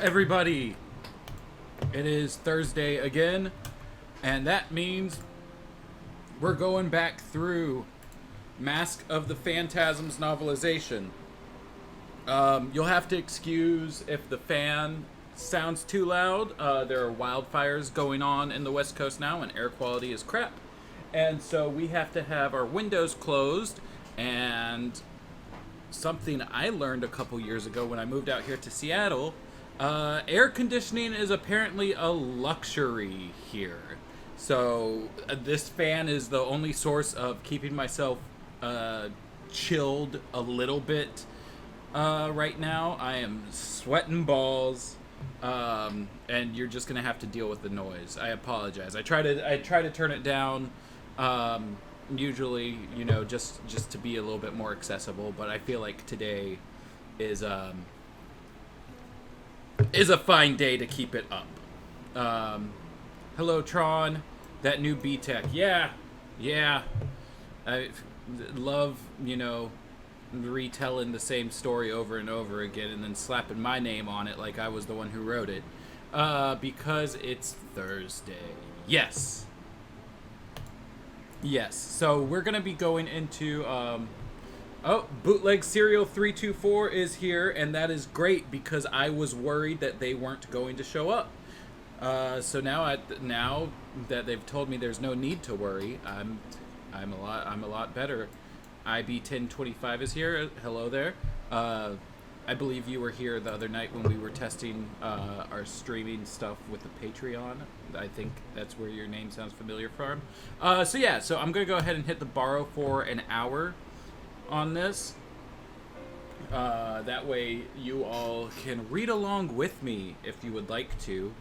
everybody. It is Thursday again, and that means we're going back through Mask of the Phantasm's novelization. You'll have to excuse if the fan sounds too loud. There are wildfires going on in the West Coast now, and air quality is crap. And so we have to have our windows closed, and something I learned a couple years ago when I moved out here to Seattle, air conditioning is apparently a luxury here. So this fan is the only source of keeping myself chilled a little bit right now. I am sweating balls, and you're just gonna have to deal with the noise. I apologize. I try to turn it down. Usually, just to be a little bit more accessible, but I feel like today is a fine day to keep it up. Hello, Tron, that new B-Tech. Yeah, I love, retelling the same story over and over again and then slapping my name on it like I was the one who wrote it, because it's Thursday. Yes, so we're going to be going into, Bootleg Serial 324 is here, and that is great because I was worried that they weren't going to show up. So now that they've told me there's no need to worry, I'm a lot better. IB1025 is here. Hello there. I believe you were here the other night when we were testing our streaming stuff with the Patreon. I think that's where your name sounds familiar from. So I'm going to go ahead and hit the borrow for an hour on this. That way you all can read along with me if you would like to.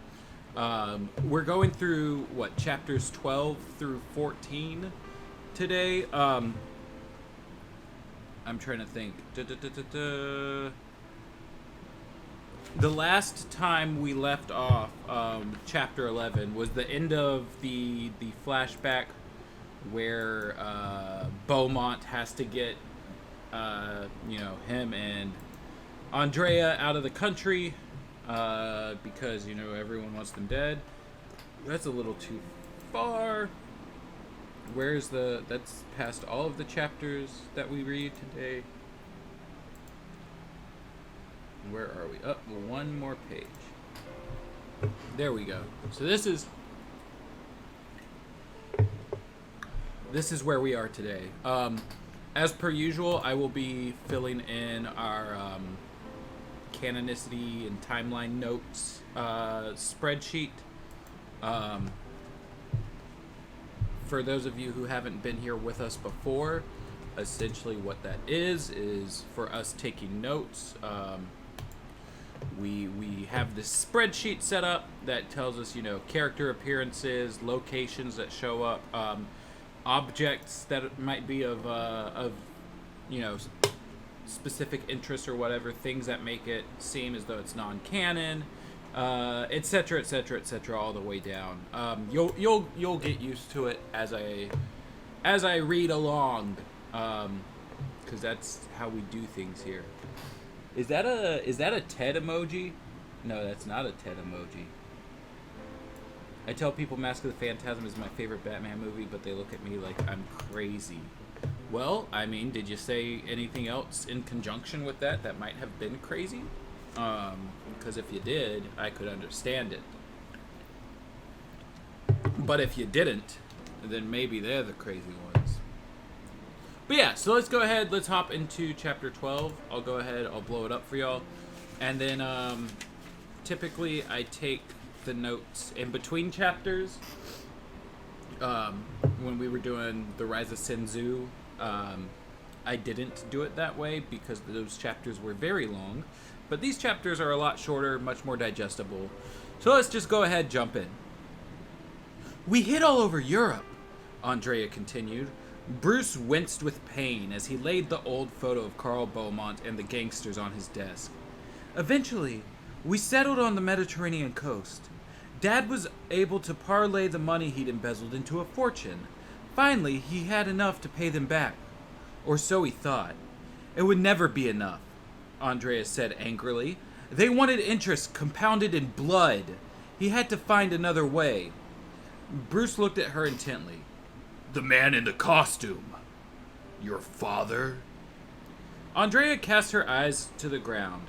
We're going through, chapters 12 through 14 today. I'm trying to think. The last time we left off, chapter 11, was the end of the flashback where Beaumont has to get, him and Andrea out of the country because, everyone wants them dead. That's a little too far. That's past all of the chapters that we read today. Where are we? Up one more page. There we go. So this is where we are today. As per usual, I will be filling in our canonicity and timeline notes spreadsheet. For those of you who haven't been here with us before, essentially what that is for us taking notes. We have this spreadsheet set up that tells us, character appearances, locations that show up, objects that might be of specific interest or whatever, things that make it seem as though it's non-canon, etc., all the way down. You'll get used to it as I read along, because that's how we do things here. Is that a TED emoji? No, that's not a TED emoji. I tell people Mask of the Phantasm is my favorite Batman movie, but they look at me like I'm crazy. Well, did you say anything else in conjunction with that might have been crazy? Because if you did, I could understand it. But if you didn't, then maybe they're the crazy ones. But yeah, so let's go ahead. Let's hop into chapter 12. I'll go ahead. I'll blow it up for y'all. And then typically I take the notes in between chapters. When we were doing The Rise of Senzu, I didn't do it that way because those chapters were very long. But these chapters are a lot shorter, much more digestible. So let's just go ahead, jump in. We hid all over Europe, Andrea continued. Bruce winced with pain as he laid the old photo of Carl Beaumont and the gangsters on his desk. Eventually, we settled on the Mediterranean coast. Dad was able to parlay the money he'd embezzled into a fortune. Finally, he had enough to pay them back. Or so he thought. It would never be enough, Andrea said angrily. They wanted interest compounded in blood. He had to find another way. Bruce looked at her intently. The man in the costume. Your father? Andrea cast her eyes to the ground.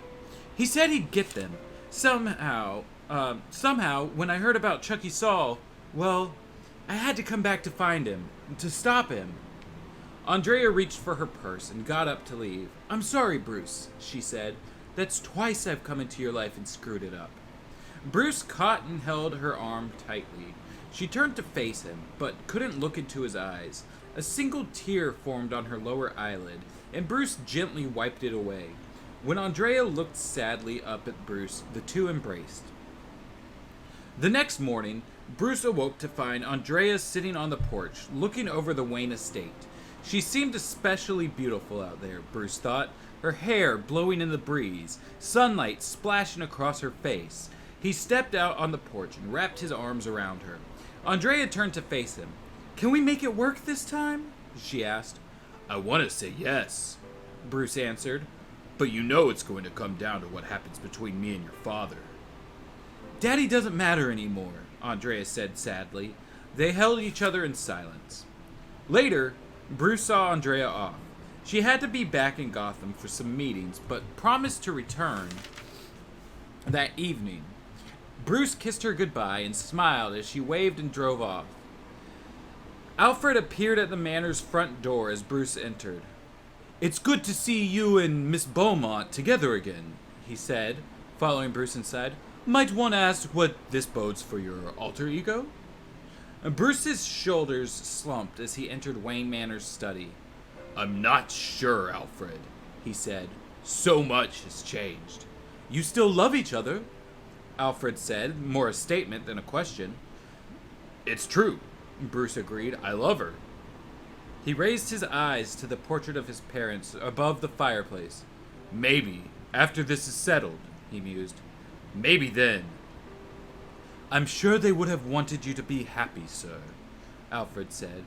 He said he'd get them. Somehow, when I heard about Chucky Saul, well, I had to come back to find him, to stop him. Andrea reached for her purse and got up to leave. I'm sorry, Bruce, she said. That's twice I've come into your life and screwed it up. Bruce caught and held her arm tightly. She turned to face him, but couldn't look into his eyes. A single tear formed on her lower eyelid, and Bruce gently wiped it away. When Andrea looked sadly up at Bruce, the two embraced. The next morning, Bruce awoke to find Andrea sitting on the porch, looking over the Wayne estate. She seemed especially beautiful out there, Bruce thought, her hair blowing in the breeze, sunlight splashing across her face. He stepped out on the porch and wrapped his arms around her. Andrea turned to face him. Can we make it work this time? She asked. I want to say yes, Bruce answered, but you know it's going to come down to what happens between me and your father. Daddy doesn't matter anymore, Andrea said sadly. They held each other in silence. Later, Bruce saw Andrea off. She had to be back in Gotham for some meetings, but promised to return that evening. Bruce kissed her goodbye and smiled as she waved and drove off. Alfred appeared at the manor's front door as Bruce entered. It's good to see you and Miss Beaumont together again, he said, following Bruce inside. Might one ask what this bodes for your alter ego? Bruce's shoulders slumped as he entered Wayne Manor's study. I'm not sure, Alfred, he said. So much has changed. You still love each other? Alfred said, more a statement than a question. It's true, Bruce agreed. I love her. He raised his eyes to the portrait of his parents above the fireplace. Maybe, after this is settled, he mused. Maybe then. I'm sure they would have wanted you to be happy, sir, Alfred said.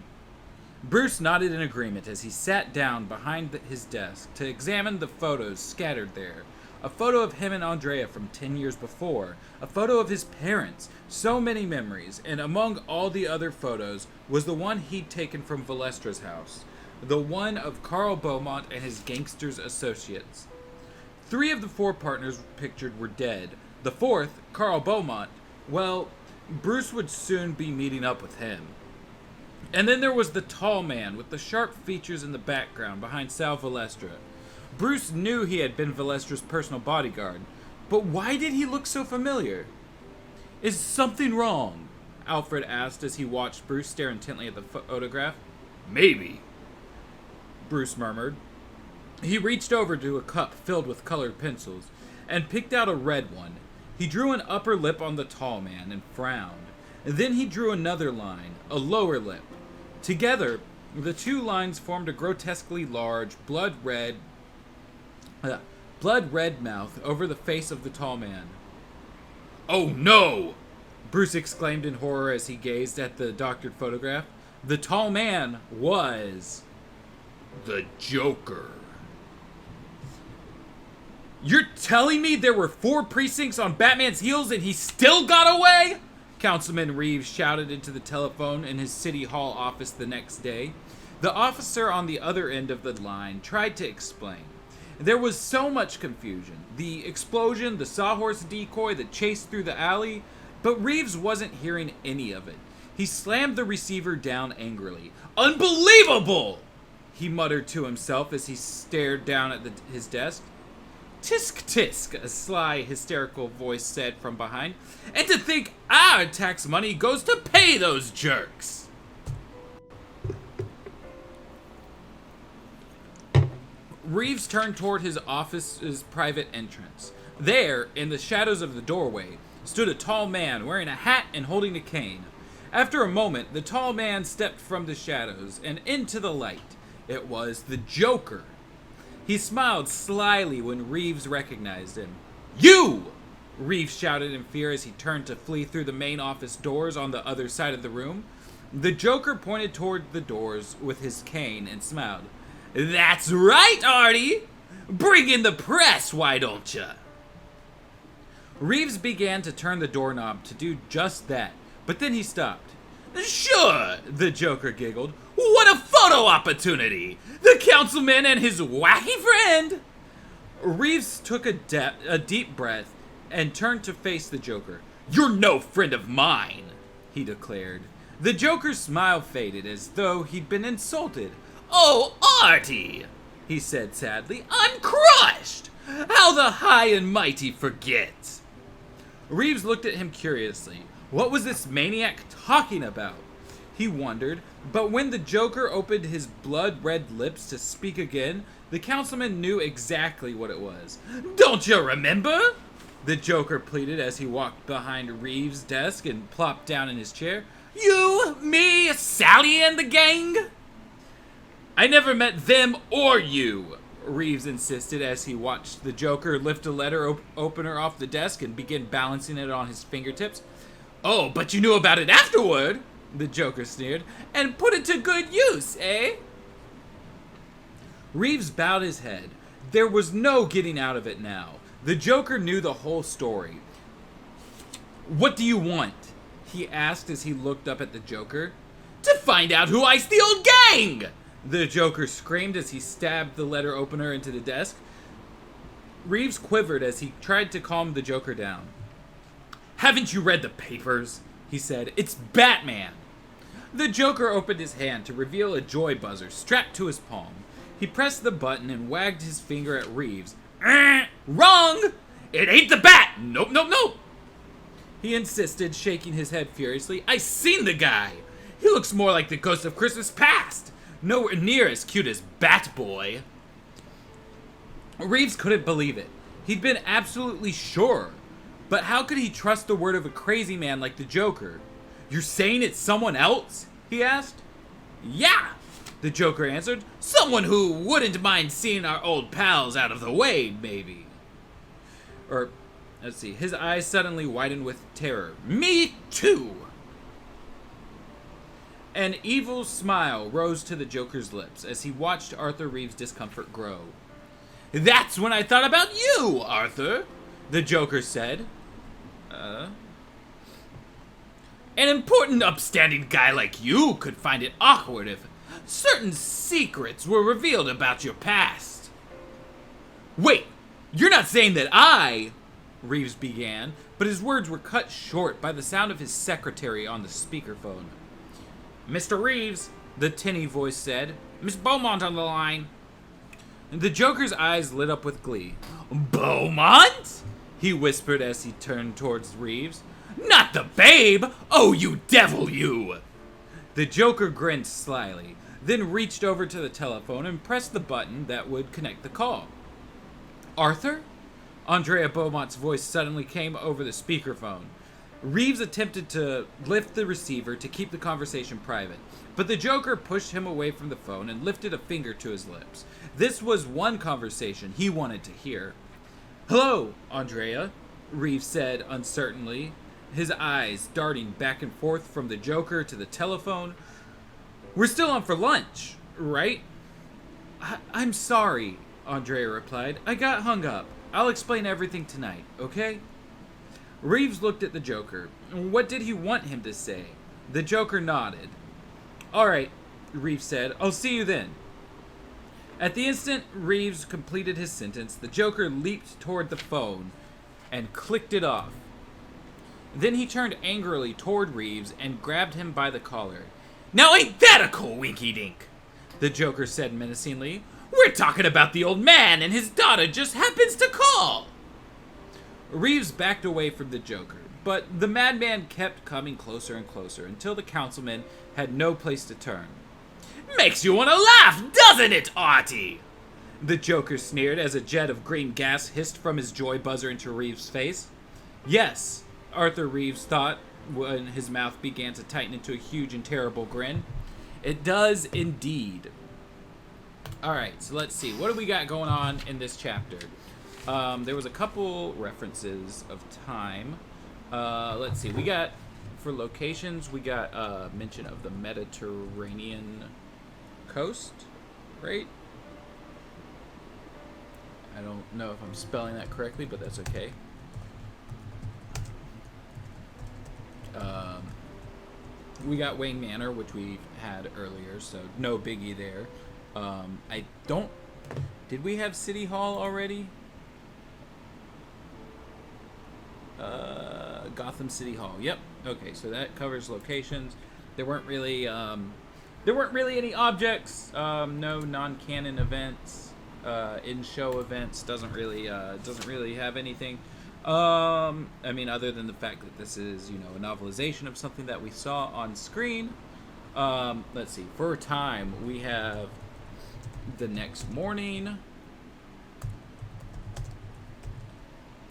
Bruce nodded in agreement as he sat down behind his desk to examine the photos scattered there. A photo of him and Andrea from 10 years before, a photo of his parents, so many memories, and among all the other photos was the one he'd taken from Valestra's house, the one of Carl Beaumont and his gangsters associates. 3 of the 4 partners pictured were dead. The 4th, Carl Beaumont, well, Bruce would soon be meeting up with him. And then there was the tall man with the sharp features in the background behind Sal Valestra. Bruce knew he had been Valestra's personal bodyguard, but why did he look so familiar? Is something wrong? Alfred asked as he watched Bruce stare intently at the photograph. Maybe, Bruce murmured. He reached over to a cup filled with colored pencils and picked out a red one. He drew an upper lip on the tall man and frowned. Then he drew another line, a lower lip. Together, the 2 lines formed a grotesquely large, blood red mouth over the face of the tall man. Oh no! Bruce exclaimed in horror as he gazed at the doctored photograph. The tall man was the Joker. You're telling me there were 4 precincts on Batman's heels and he still got away? Councilman Reeves shouted into the telephone in his City Hall office the next day. The officer on the other end of the line tried to explain. There was so much confusion. The explosion, the sawhorse decoy, the chase through the alley, but Reeves wasn't hearing any of it. He slammed the receiver down angrily. Unbelievable! He muttered to himself as he stared down at his desk. Tisk tisk, a sly, hysterical voice said from behind. And to think our tax money goes to pay those jerks! Reeves turned toward his office's private entrance. There, in the shadows of the doorway, stood a tall man wearing a hat and holding a cane. After a moment, the tall man stepped from the shadows and into the light. It was the Joker. He smiled slyly when Reeves recognized him. You! Reeves shouted in fear as he turned to flee through the main office doors on the other side of the room. The Joker pointed toward the doors with his cane and smiled. That's right, Artie! Bring in the press, why don't ya? Reeves began to turn the doorknob to do just that, but then he stopped. Sure, the Joker giggled. What a photo opportunity! The councilman and his wacky friend! Reeves took a deep breath and turned to face the Joker. You're no friend of mine, he declared. The Joker's smile faded as though he'd been insulted. Oh, Artie, he said sadly. I'm crushed! How the high and mighty forget! Reeves looked at him curiously. What was this maniac talking about? He wondered, but when the Joker opened his blood-red lips to speak again, the councilman knew exactly what it was. Don't you remember? The Joker pleaded as he walked behind Reeves' desk and plopped down in his chair. You, me, Sally, and the gang? I never met them or you, Reeves insisted as he watched the Joker lift a letter opener off the desk and begin balancing it on his fingertips. Oh, but you knew about it afterward, the Joker sneered, and put it to good use, eh? Reeves bowed his head. There was no getting out of it now. The Joker knew the whole story. What do you want? He asked as he looked up at the Joker. To find out who iced the old gang! The Joker screamed as he stabbed the letter opener into the desk. Reeves quivered as he tried to calm the Joker down. Haven't you read the papers? He said. It's Batman! The Joker opened his hand to reveal a joy buzzer strapped to his palm. He pressed the button and wagged his finger at Reeves. Wrong! It ain't the Bat! Nope, nope, nope! He insisted, shaking his head furiously. I seen the guy! He looks more like the ghost of Christmas past! Nowhere near as cute as Bat-Boy. Reeves couldn't believe it. He'd been absolutely sure. But how could he trust the word of a crazy man like the Joker? You're saying it's someone else? He asked. Yeah, the Joker answered. Someone who wouldn't mind seeing our old pals out of the way, maybe. Or, let's see, his eyes suddenly widened with terror. Me too! An evil smile rose to the Joker's lips as he watched Arthur Reeves' discomfort grow. That's when I thought about you, Arthur, the Joker said. An important, upstanding guy like you could find it awkward if certain secrets were revealed about your past. Wait, you're not saying that I... Reeves began, but his words were cut short by the sound of his secretary on the speakerphone. Mr. Reeves, the tinny voice said. Miss Beaumont on the line. The Joker's eyes lit up with glee. Beaumont? He whispered as he turned towards Reeves. Not the babe! Oh, you devil, you! The Joker grinned slyly, then reached over to the telephone and pressed the button that would connect the call. Arthur? Andrea Beaumont's voice suddenly came over the speakerphone. Reeves attempted to lift the receiver to keep the conversation private, but the Joker pushed him away from the phone and lifted a finger to his lips. This was one conversation he wanted to hear. Hello, Andrea, Reeves said uncertainly, his eyes darting back and forth from the Joker to the telephone. We're still on for lunch, right? I'm sorry, Andrea replied. I got hung up. I'll explain everything tonight, okay? Reeves looked at the Joker. What did he want him to say? The Joker nodded. All right, Reeves said. I'll see you then. At the instant Reeves completed his sentence, the Joker leaped toward the phone and clicked it off. Then he turned angrily toward Reeves and grabbed him by the collar. Now ain't that a coinky-dink? The Joker said menacingly. We're talking about the old man and his daughter just happens to call. Reeves backed away from the Joker, but the madman kept coming closer and closer until the councilman had no place to turn. Makes you want to laugh, doesn't it, Artie? The Joker sneered as a jet of green gas hissed from his joy buzzer into Reeves' face. Yes, Arthur Reeves thought when his mouth began to tighten into a huge and terrible grin. It does indeed. Alright, so let's see. What do we got going on in this chapter? There was a couple references of time. Let's see. We got, for locations, we got mention of the Mediterranean coast, right? I don't know if I'm spelling that correctly, but that's okay. we got Wayne Manor, which we had earlier, so no biggie there. I don't... Did we have City Hall already? Gotham City Hall. Yep. Okay, so that covers locations. There weren't really any objects. No non-canon events. In-show events doesn't really have anything. I mean, other than the fact that this is, you know, a novelization of something that we saw on screen. Let's see. For time, we have the next morning.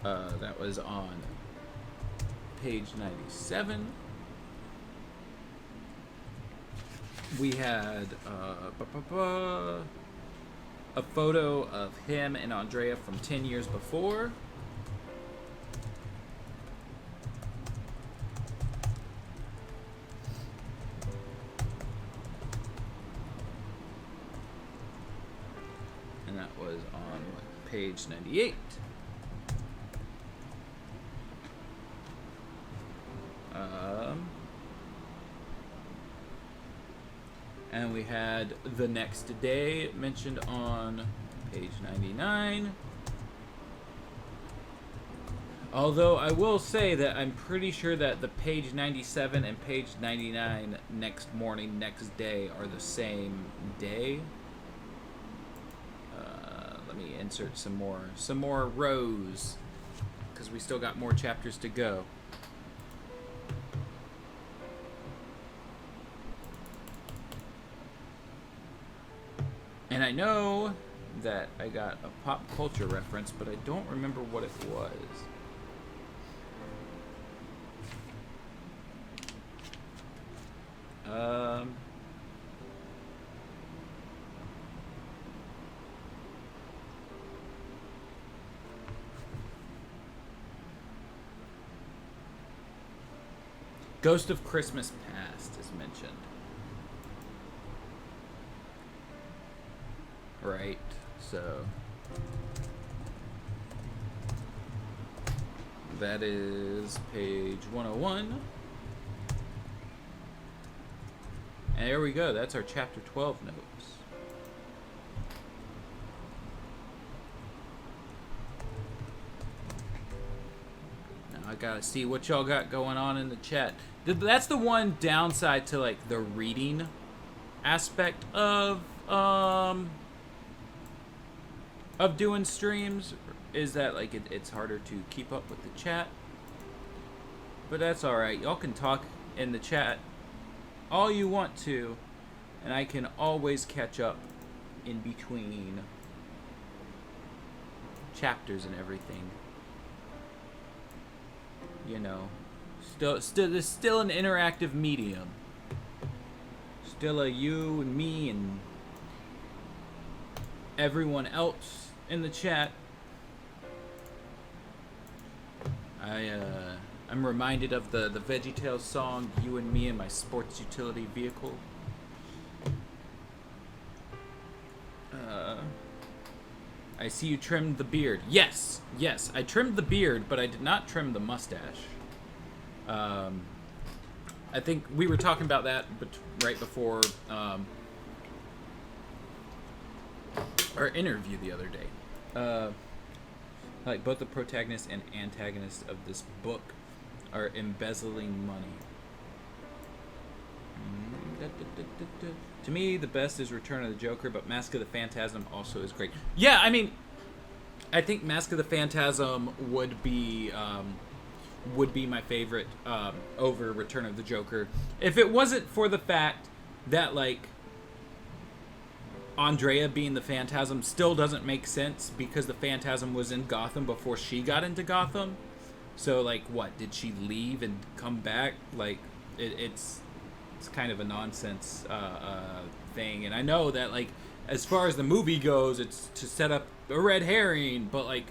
That was on page 97. We had a photo of him and Andrea from 10 years before. And that was on page 98. And we had the next day mentioned on page 99. Although I will say that I'm pretty sure that the page 97 and page 99 next morning, next day are the same day. Let me insert some more rows because we still got more chapters to go. And I know that I got a pop culture reference, but I don't remember what it was. Ghost of Christmas Past is mentioned. Right, so that is page 101. And there we go, that's our chapter 12 notes. Now I gotta see what y'all got going on in the chat. That's the one downside to like the reading aspect of doing streams, is that like it's harder to keep up with the chat. But that's alright. Y'all can talk in the chat all you want to, and I can always catch up in between chapters and everything. You know, there's still an interactive medium. Still a you and me and everyone else in the chat. I'm reminded of the VeggieTales song, "You and Me and My Sports Utility Vehicle." I see you trimmed the beard. Yes, I trimmed the beard, but I did not trim the mustache. I think we were talking about that right before our interview the other day. Like both the protagonist and antagonist of this book are embezzling money. To me, the best is Return of the Joker, but Mask of the Phantasm also is great. Yeah, I mean, I think Mask of the Phantasm would be my favorite over Return of the Joker if it wasn't for the fact that like Andrea being the Phantasm still doesn't make sense because the Phantasm was in Gotham before she got into Gotham. So like, what, did she leave and come back? Like, it's kind of a nonsense thing. And I know that like, as far as the movie goes, it's to set up a red herring, but like,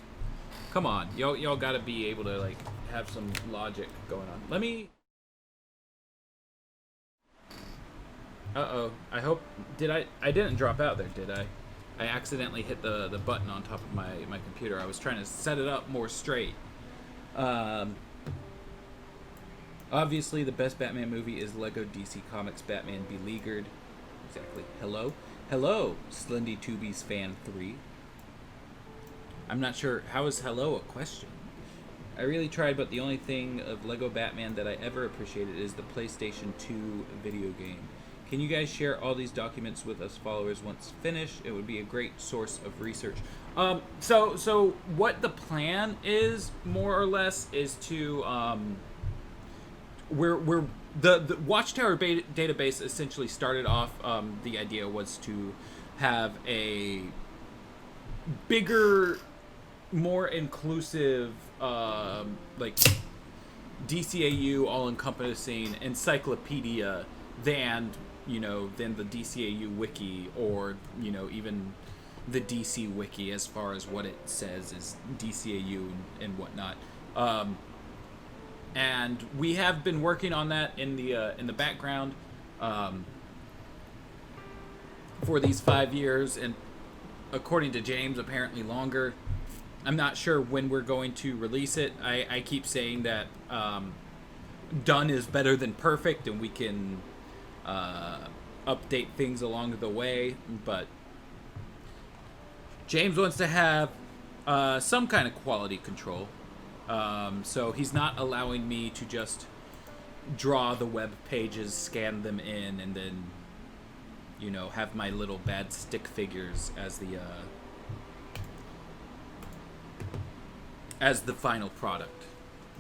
come on, y'all gotta be able to like have some logic going on. Let me. Uh-oh. I hope... I didn't drop out there, did I? I accidentally hit the button on top of my computer. I was trying to set it up more straight. Obviously, the best Batman movie is Lego DC Comics Batman Beleaguered. Exactly. Hello? Hello, Slendy Tubies Fan 3. I'm not sure. How is hello a question? I really tried, but the only thing of Lego Batman that I ever appreciated is the PlayStation 2 video game. Can you guys share all these documents with us followers once finished? It would be a great source of research. So what the plan is, more or less, is to the Watchtower database essentially started off. The idea was to have a bigger, more inclusive, like DCAU all-encompassing encyclopedia than the DCAU wiki, or even the DC wiki, as far as what it says is DCAU and whatnot. And we have been working on that in the background for these 5 years, and according to James, apparently longer. I'm not sure when we're going to release it. I keep saying that done is better than perfect, and we can update things along the way, but James wants to have some kind of quality control. So he's not allowing me to just draw the web pages, scan them in, and then have my little bad stick figures as the final product.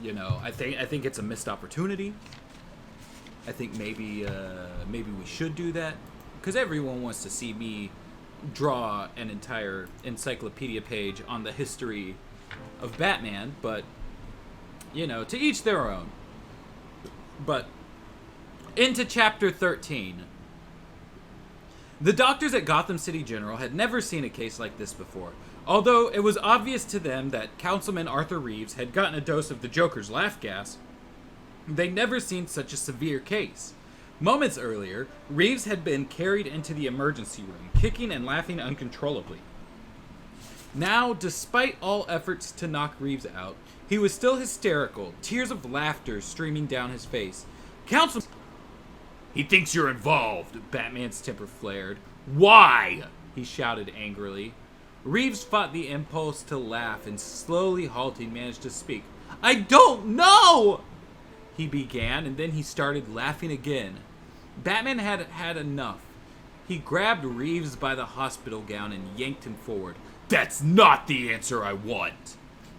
I think it's a missed opportunity. I think maybe we should do that, because everyone wants to see me draw an entire encyclopedia page on the history of Batman, but to each their own. But into chapter 13. The doctors at Gotham City General had never seen a case like this before. Although it was obvious to them that Councilman Arthur Reeves had gotten a dose of the Joker's laugh gas, they'd never seen such a severe case. Moments earlier, Reeves had been carried into the emergency room, kicking and laughing uncontrollably. Now, despite all efforts to knock Reeves out, he was still hysterical, tears of laughter streaming down his face. Councilman... He thinks you're involved, Batman's temper flared. Why? He shouted angrily. Reeves fought the impulse to laugh and, slowly halting, managed to speak. I don't know! He began, and then he started laughing again. Batman had had enough. He grabbed Reeves by the hospital gown and yanked him forward. That's not the answer I want,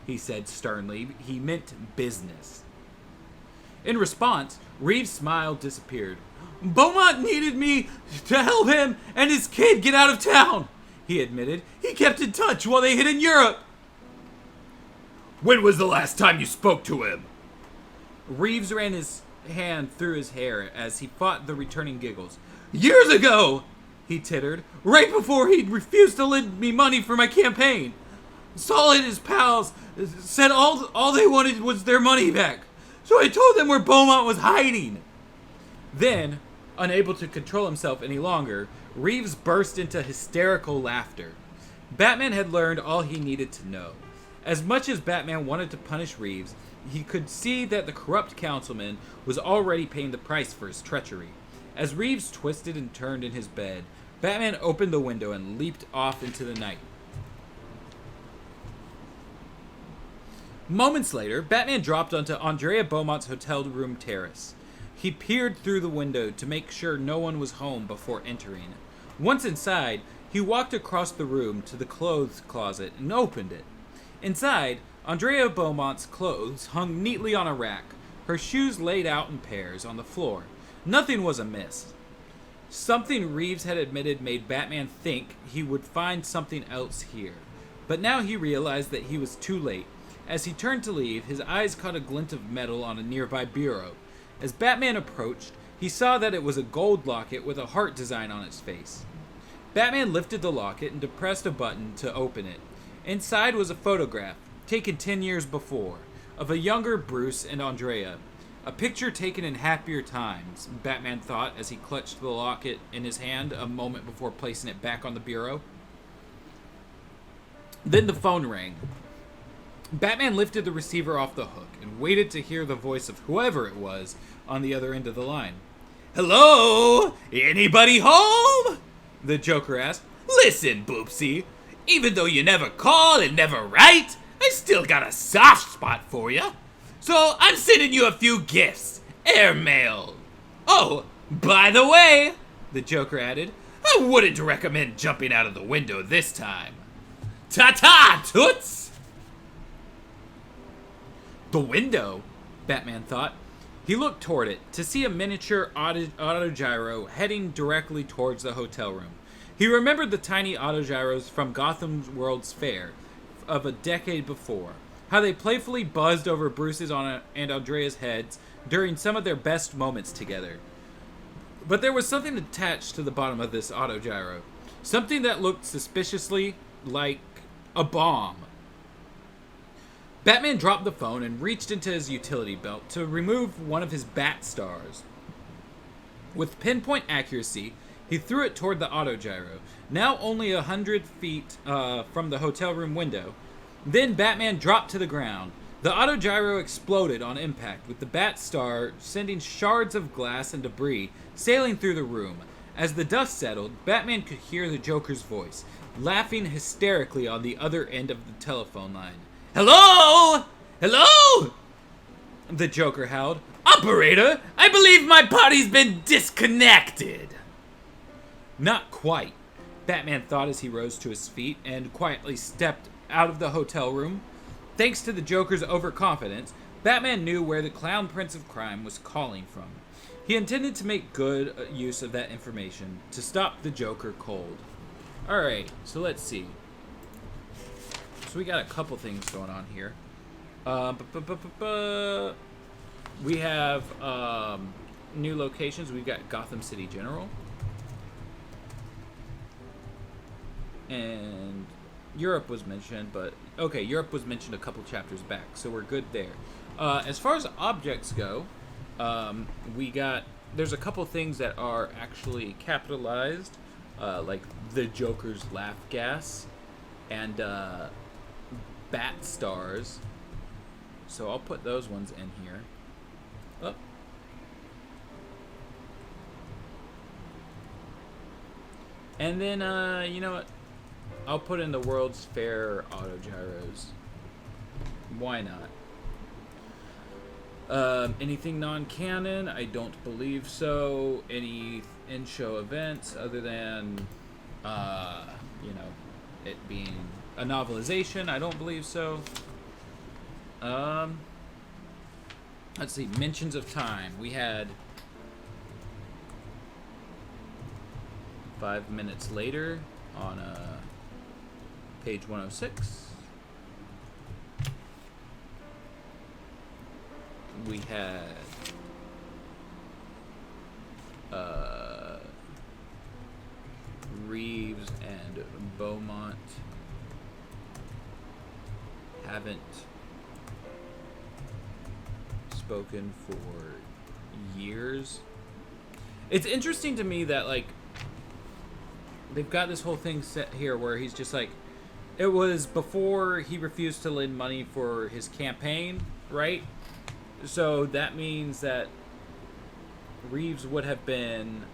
he said sternly. He meant business. In response, Reeves' smile disappeared. Beaumont needed me to help him and his kid get out of town, he admitted. He kept in touch while they hid in Europe. When was the last time you spoke to him? Reeves ran his hand through his hair as he fought the returning giggles. Years ago, he tittered, right before he'd refused to lend me money for my campaign. Saul and his pals said all they wanted was their money back, so I told them where Beaumont was hiding. Then, unable to control himself any longer, Reeves burst into hysterical laughter. Batman had learned all he needed to know. As much as Batman wanted to punish Reeves, he could see that the corrupt councilman was already paying the price for his treachery. As Reeves twisted and turned in his bed, Batman opened the window and leaped off into the night. Moments later, Batman dropped onto Andrea Beaumont's hotel room terrace. He peered through the window to make sure no one was home before entering. Once inside, he walked across the room to the clothes closet and opened it. Inside, Andrea Beaumont's clothes hung neatly on a rack, her shoes laid out in pairs on the floor. Nothing was amiss. Something Reeves had admitted made Batman think he would find something else here. But now he realized that he was too late. As he turned to leave, his eyes caught a glint of metal on a nearby bureau. As Batman approached, he saw that it was a gold locket with a heart design on its face. Batman lifted the locket and depressed a button to open it. Inside was a photograph, taken 10 years before, of a younger Bruce and Andrea. A picture taken in happier times, Batman thought as he clutched the locket in his hand a moment before placing it back on the bureau. Then the phone rang. Batman lifted the receiver off the hook and waited to hear the voice of whoever it was on the other end of the line. Hello? Anybody home? The Joker asked. Listen, Boopsy, even though you never call and never write, I still got a soft spot for you. So I'm sending you a few gifts. Airmail. Oh, by the way, the Joker added, I wouldn't recommend jumping out of the window this time. Ta-ta, toots! The window, Batman thought. He looked toward it to see a miniature autogyro heading directly towards the hotel room. He remembered the tiny autogyros from Gotham's World's Fair of a decade before, how they playfully buzzed over Bruce's and Andrea's heads during some of their best moments together. But there was something attached to the bottom of this autogyro, something that looked suspiciously like a bomb. Batman dropped the phone and reached into his utility belt to remove one of his bat stars. With pinpoint accuracy, he threw it toward the autogyro, now only 100 feet from the hotel room window. Then Batman dropped to the ground. The autogyro exploded on impact, with the bat star sending shards of glass and debris sailing through the room. As the dust settled, Batman could hear the Joker's voice, laughing hysterically on the other end of the telephone line. Hello? Hello? The Joker howled. Operator, I believe my party's been disconnected. Not quite, Batman thought as he rose to his feet and quietly stepped out of the hotel room. Thanks to the Joker's overconfidence, Batman knew where the Clown Prince of Crime was calling from. He intended to make good use of that information to stop the Joker cold. Alright, so let's see. So we got a couple things going on here. We have new locations. We've got Gotham City General. And Europe was mentioned, but okay, Europe was mentioned a couple chapters back, so we're good there. As far as objects go, there's a couple things that are actually capitalized, like the Joker's laugh gas and bat stars. So I'll put those ones in here. Oh. And then, you know what? I'll put in the World's Fair autogyros. Why not? Anything non-canon? I don't believe so. Any in-show events other than, it being a novelization? I don't believe so. Let's see. Mentions of time. We had 5 minutes later on page 106. We had Reeves and Beaumont haven't spoken for years. It's interesting to me that, like, they've got this whole thing set here where he's just like, it was before he refused to lend money for his campaign, right? So that means that Reeves would have been,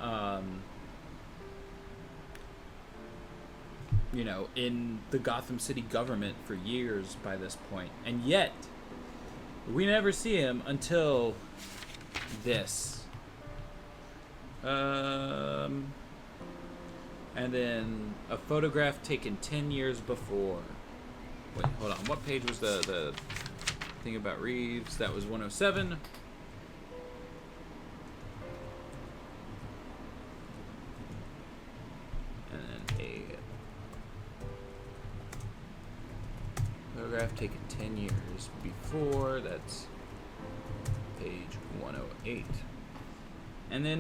in the Gotham City government for years by this point. And yet, we never see him until this. And then a photograph taken 10 years before. Wait, hold on. What page was the thing about Reeves? That was 107. And then a photograph taken 10 years before. That's page 108. And then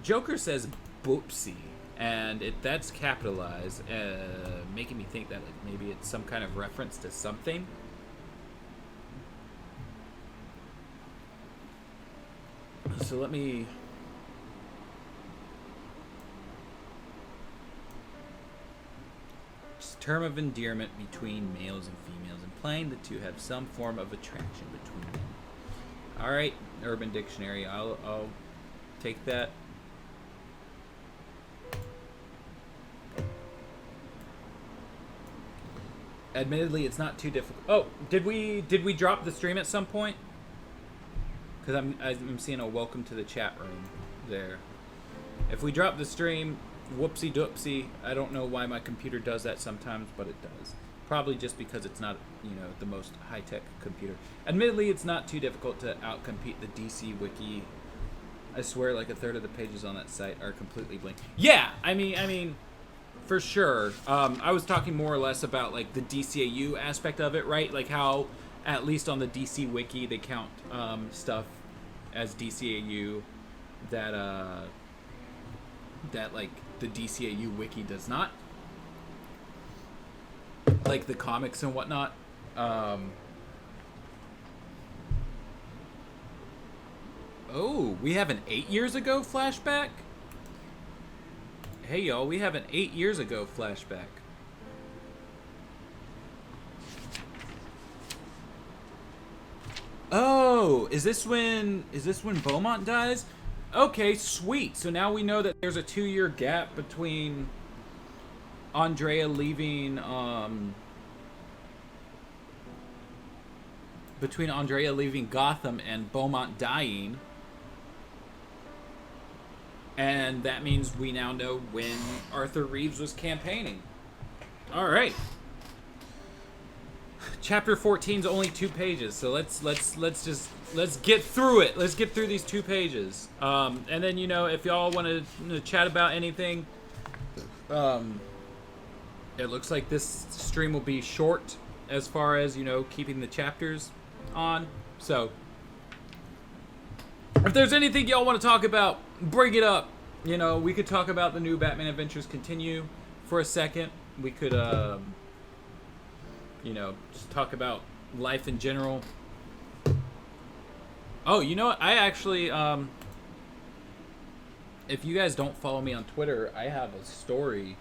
Joker says boopsie. And that's capitalized, making me think that, like, maybe it's some kind of reference to something. So let me... just term of endearment between males and females, implying the two have some form of attraction between them. All right, Urban Dictionary, I'll take that. Admittedly, it's not too difficult. Oh, did we drop the stream at some point? Because I'm seeing a welcome to the chat room there. If we drop the stream, whoopsie doopsie. I don't know why my computer does that sometimes, but it does. Probably just because it's not, the most high-tech computer. Admittedly, it's not too difficult to outcompete the DC Wiki. I swear, like a third of the pages on that site are completely blank. Yeah, I mean, for sure. I was talking more or less about like the DCAU aspect of it, right? Like how, at least on the DC Wiki, they count stuff as DCAU that like the DCAU Wiki does not. Like the comics and whatnot. Oh, we have an 8 years ago flashback? Hey y'all, we have an 8 years ago flashback. Oh, is this when Beaumont dies? Okay, sweet. So now we know that there's a 2-year gap between Andrea leaving Gotham and Beaumont dying. And that means we now know when Arthur Reeves was campaigning. All right. Chapter 14 is only 2 pages, so let's get through it. Let's get through these 2 pages. And then if y'all want to chat about anything, it looks like this stream will be short as far as keeping the chapters on. So if there's anything y'all want to talk about, bring it up. We could talk about the new Batman Adventures Continue for a second. We could, just talk about life in general. Oh, you know what? I actually, if you guys don't follow me on Twitter, I have a story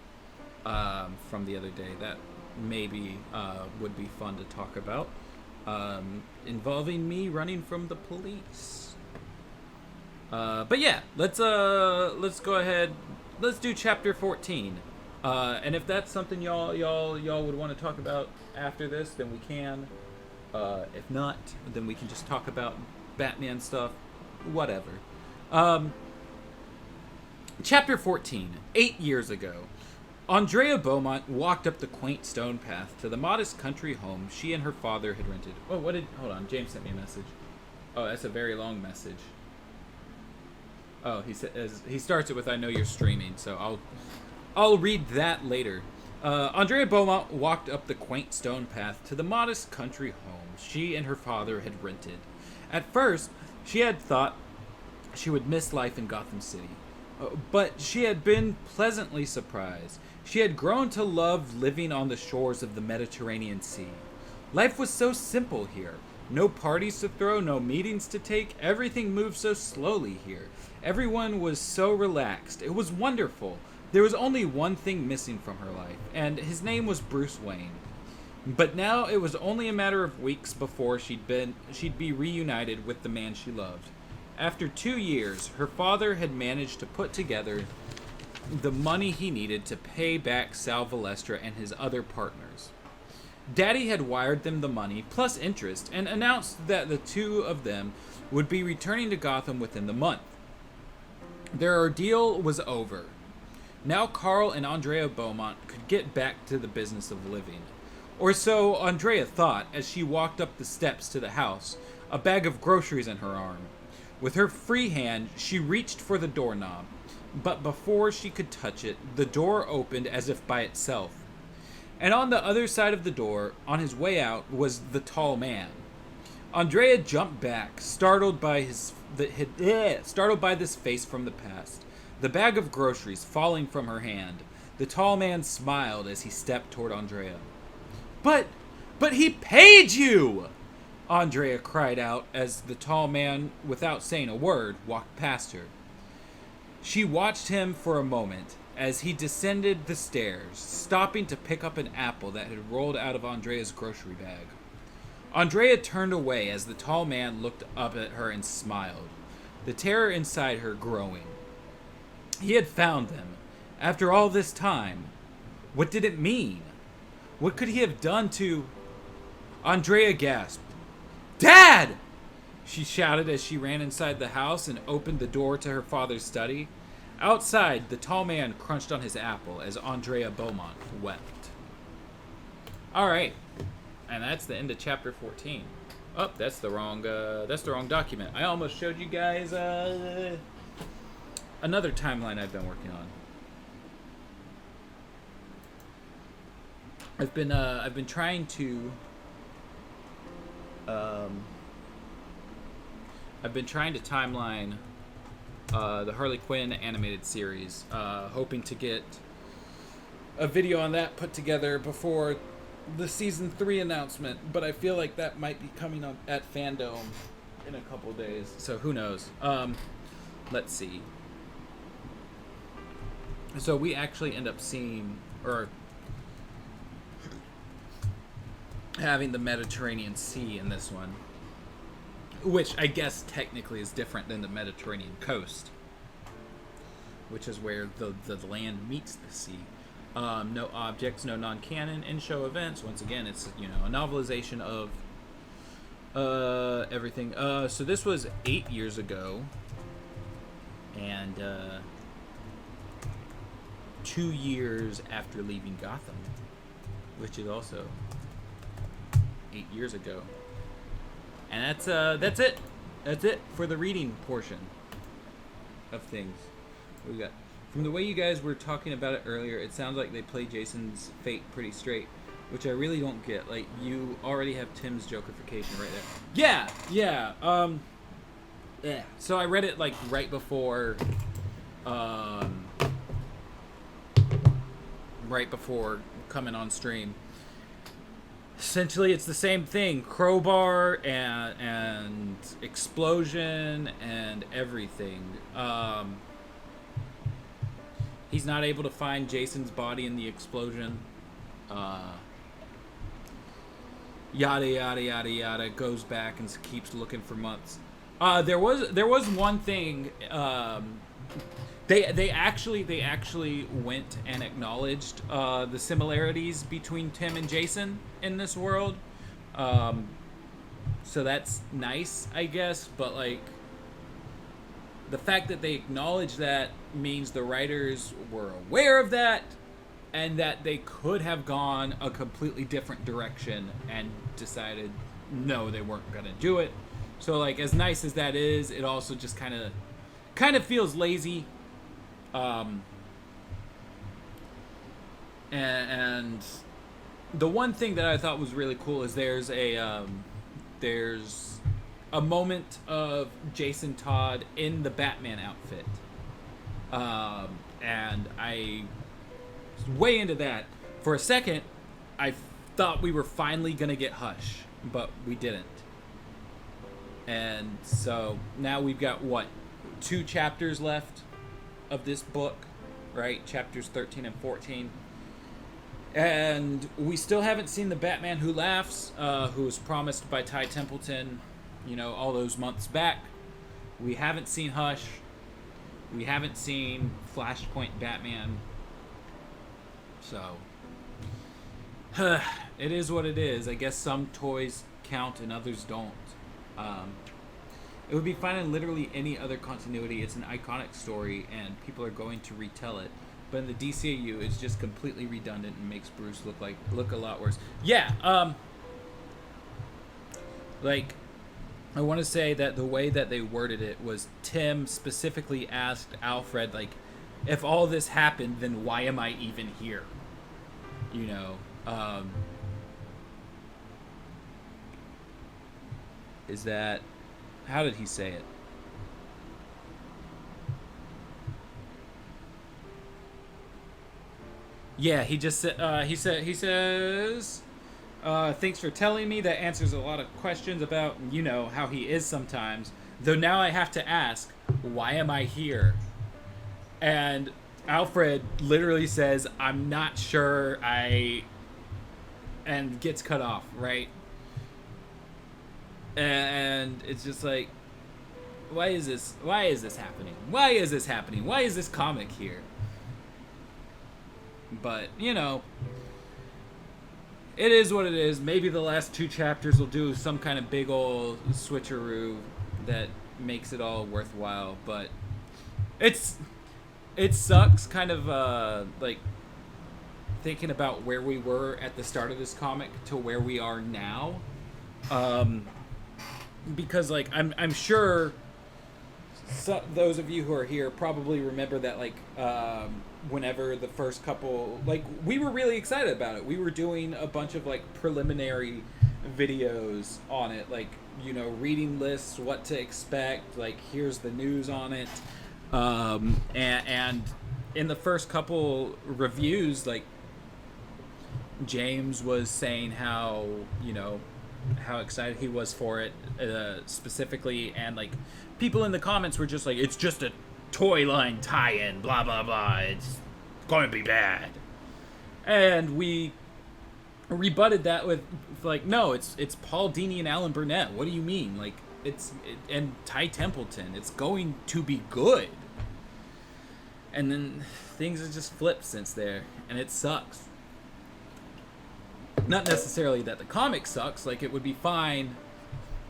from the other day that maybe would be fun to talk about, involving me running from the police. But yeah, let's go ahead. Let's do chapter 14. And if that's something y'all would want to talk about after this, then we can. If not, then we can just talk about Batman stuff, whatever. Chapter 14. 8 years ago, Andrea Beaumont walked up the quaint stone path to the modest country home she and her father had rented. Oh, hold on, James sent me a message. Oh, that's a very long message. Oh, he starts it with, "I know you're streaming," so I'll read that later. Andrea Beaumont walked up the quaint stone path to the modest country home she and her father had rented. At first, she had thought she would miss life in Gotham City, but she had been pleasantly surprised. She had grown to love living on the shores of the Mediterranean Sea. Life was so simple here. No parties to throw, no meetings to take. Everything moved so slowly here. Everyone was so relaxed. It was wonderful. There was only one thing missing from her life, and his name was Bruce Wayne. But now it was only a matter of weeks before she'd be reunited with the man she loved. After 2 years, her father had managed to put together the money he needed to pay back Sal Valestra and his other partners. Daddy had wired them the money, plus interest, and announced that the two of them would be returning to Gotham within the month. Their ordeal was over. Now Carl and Andrea Beaumont could get back to the business of living. Or so Andrea thought as she walked up the steps to the house, a bag of groceries in her arm. With her free hand, she reached for the doorknob. But before she could touch it, the door opened as if by itself. And on the other side of the door, on his way out, was the tall man. Andrea jumped back, startled by this face from the past. The bag of groceries falling from her hand. The tall man smiled as he stepped toward Andrea. But he paid you! Andrea cried out as the tall man, without saying a word, walked past her. She watched him for a moment, as he descended the stairs, stopping to pick up an apple that had rolled out of Andrea's grocery bag. Andrea turned away as the tall man looked up at her and smiled, the terror inside her growing. He had found them. After all this time, what did it mean? What could he have done to... Andrea gasped. "Dad!" she shouted as she ran inside the house and opened the door to her father's study. Outside, the tall man crunched on his apple as Andrea Beaumont wept. Alright. And that's the end of chapter 14. Oh, that's the wrong document. I almost showed you guys another timeline I've been working on. I've been trying to timeline the Harley Quinn animated series, hoping to get a video on that put together before the season 3 announcement, but I feel like that might be coming up at Fandom in a couple days, so who knows. Let's see. So we actually end up seeing, or having the Mediterranean Sea in this one, which I guess technically is different than the Mediterranean coast, which is where the land meets the sea. No objects, no non-canon in-show events. Once again, it's, you know, a novelization of everything. So this was 8 years ago, and 2 years after leaving Gotham, which is also 8 years ago. And that's it. That's it for the reading portion of things. We got, from the way you guys were talking about it earlier, it sounds like they play Jason's fate pretty straight, which I really don't get. Like, you already have Timm's Jokerification right there. Yeah. Yeah. So I read it like right before coming on stream. Essentially, it's the same thing. Crowbar and explosion and everything. He's not able to find Jason's body in the explosion. Yada yada yada yada. Goes back and keeps looking for months. There was one thing. They actually went and acknowledged the similarities between Timm and Jason in this world. So that's nice, I guess. But like, the fact that they acknowledge that means the writers were aware of that, and that they could have gone a completely different direction and decided no, they weren't gonna do it. So like, as nice as that is, it also just kind of feels lazy. And the one thing that I thought was really cool is there's a moment of Jason Todd in the Batman outfit. And I was way into that. For a second, I thought we were finally gonna get Hush, but we didn't. And so now we've got 2 chapters left of this book, right? Chapters 13 and 14. And we still haven't seen the Batman Who Laughs, who was promised by Ty Templeton, you know, all those months back. We haven't seen Hush. We haven't seen Flashpoint Batman. So, it is what it is. I guess some toys count and others don't. It would be fine in literally any other continuity. It's an iconic story, and people are going to retell it. But in the DCAU, it's just completely redundant and makes Bruce look a lot worse. Yeah. Like, I want to say that the way that they worded it was Timm specifically asked Alfred, like, if all this happened, then why am I even here? You know. Is that... How did he say it? Yeah, he just said, he says, thanks for telling me. That answers a lot of questions about, you know, how he is sometimes. Though now I have to ask, why am I here? And Alfred literally says, "I'm not sure and gets cut off, right? And it's just like, why is this happening? Why is this happening? Why is this comic here? But, you know, it is what it is. Maybe the last 2 chapters will do some kind of big old switcheroo that makes it all worthwhile, but it sucks kind of like thinking about where we were at the start of this comic to where we are now, because like I'm sure those of you who are here probably remember that, like, whenever the first couple, like, we were really excited about it. We were doing a bunch of like preliminary videos on it, like, you know, reading lists, what to expect, like, here's the news on it, and in the first couple reviews, like, James was saying how, you know, how excited he was for it, specifically, and like people in the comments were just like, it's just a toy line tie-in, blah blah blah, it's going to be bad. And we rebutted that with like, no, it's Paul Dini and Alan Burnett. What do you mean? Like, and Ty Templeton. It's going to be good. And then things have just flipped since there, and it sucks. Not necessarily that the comic sucks, like, it would be fine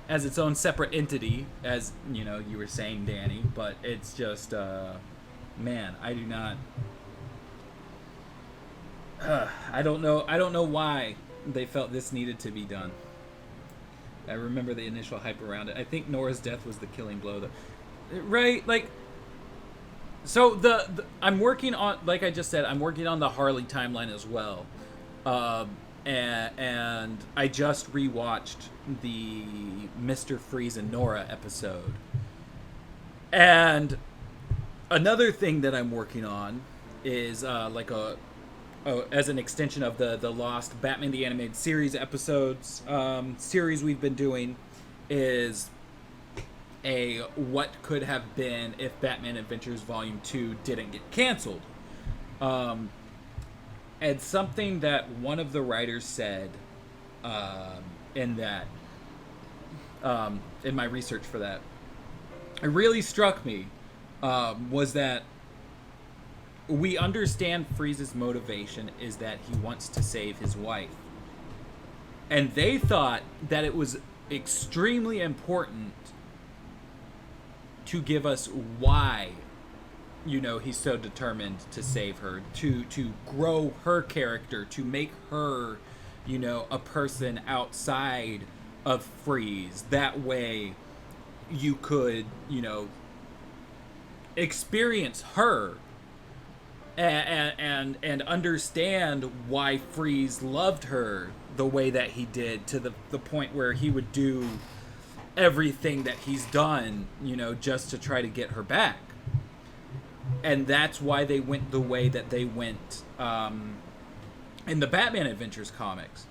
as its own separate entity, as, you know, you were saying, Danny, but it's just, man, I do not, I don't know why they felt this needed to be done. I remember the initial hype around it. I think Nora's death was the killing blow, though. Right, like, so I'm working on, like I just said, I'm working on the Harley timeline as well. And I just rewatched the Mr. Freeze and Nora episode. And another thing that I'm working on is like as an extension of the Lost Batman the Animated Series episodes series we've been doing, is a what could have been if Batman Adventures Volume 2 didn't get canceled. And something that one of the writers said in that, in my research for that, it really struck me, was that we understand Freeze's motivation is that he wants to save his wife. And they thought that it was extremely important to give us why, you know, he's so determined to save her, to grow her character, to make her, you know, a person outside of Freeze. That way you could, you know, experience her and understand why Freeze loved her the way that he did, to the point where he would do everything that he's done, you know, just to try to get her back. And that's why they went the way that they went in the Batman Adventures comics.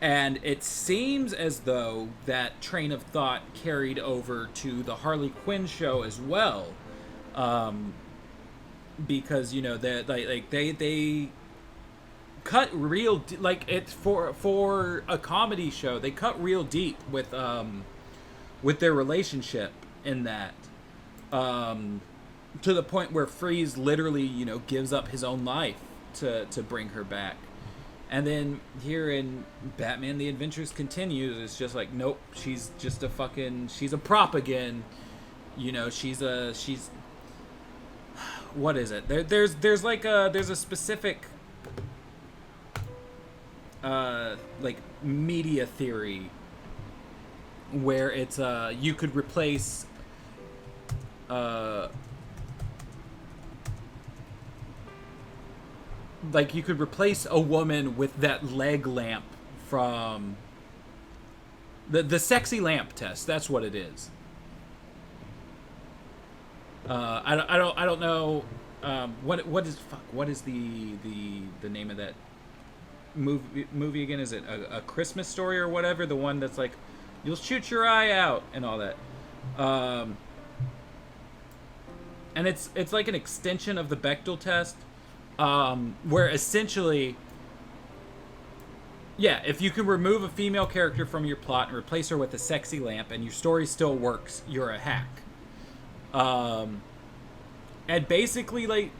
And it seems as though that train of thought carried over to the Harley Quinn show as well. Because, you know, they cut real like, it's for a comedy show, they cut real deep with their relationship in that. To the point where Freeze literally, you know, gives up his own life to bring her back. And then here in Batman The Adventures Continues, it's just like, nope, she's just she's a prop again. You know, she's what is it? There's a specific like media theory where it's you could replace like, you could replace a woman with that leg lamp from the sexy lamp test. That's what it is. I don't know what is the name of that movie again? Is it a Christmas Story or whatever? The one that's like, you'll shoot your eye out and all that. and it's like an extension of the Bechdel test, where essentially, yeah, if you can remove a female character from your plot and replace her with a sexy lamp and your story still works, you're a hack. And basically, like,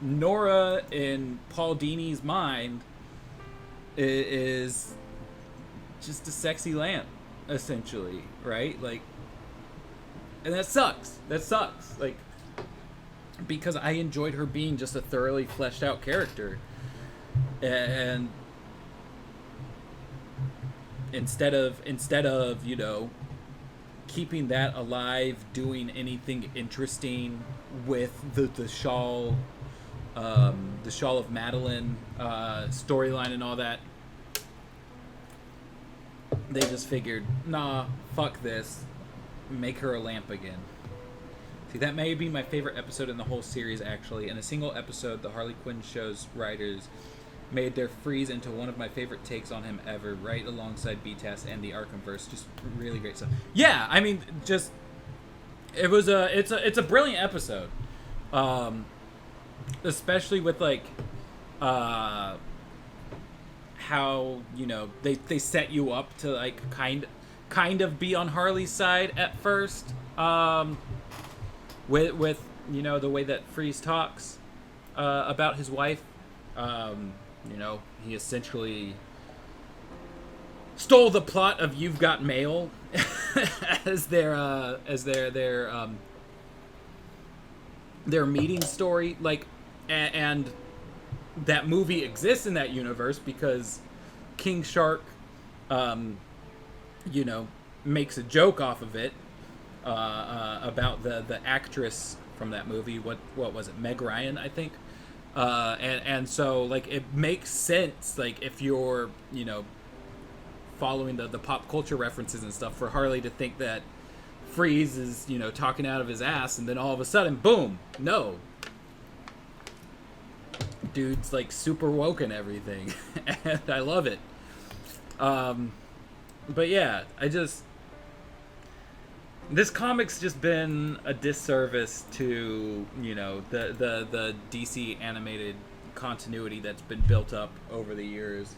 Nora in Paul Dini's mind is just a sexy lamp, essentially, right? Like, and that sucks. That sucks. Like, because I enjoyed her being just a thoroughly fleshed out character. And instead of you know, keeping that alive, doing anything interesting with the Shawl of Madeline storyline and all that, they just figured, nah, fuck this, make her a lamp again. See, that may be my favorite episode in the whole series, actually. In a single episode, the Harley Quinn show's writers made their freeze into one of my favorite takes on him ever, right alongside BTAS and the Arkhamverse. Just really great stuff. Yeah, I mean, just it's a brilliant episode, especially with like how, you know, they set you up to like kind of be on Harley's side at first, with you know, the way that Freeze talks about his wife. You know, he essentially stole the plot of You've Got Mail as their meeting story. Like, and that movie exists in that universe because King Shark, you know, makes a joke off of it about the actress from that movie. What was it? Meg Ryan, I think. And so, like, it makes sense, like, if you're, you know, following the pop culture references and stuff, for Harley to think that Freeze is, you know, talking out of his ass, and then all of a sudden, boom, no. Dude's, like, super woke and everything, and I love it. But yeah, this comic's just been a disservice to, you know, the DC animated continuity that's been built up over the years,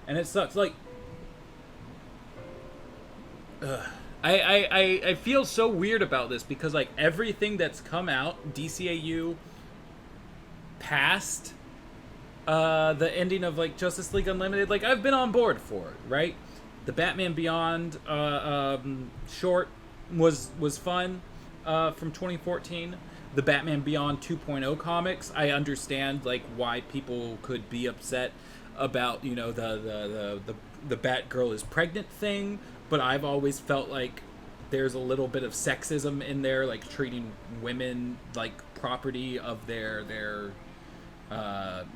and it sucks. Like, I feel so weird about this because, like, everything that's come out DCAU past the ending of, like, Justice League Unlimited, like, I've been on board for it, right? The Batman Beyond short was fun from 2014. The Batman Beyond 2.0 comics, I understand, like, why people could be upset about, you know, the Batgirl is pregnant thing, but I've always felt like there's a little bit of sexism in there, like treating women like property of their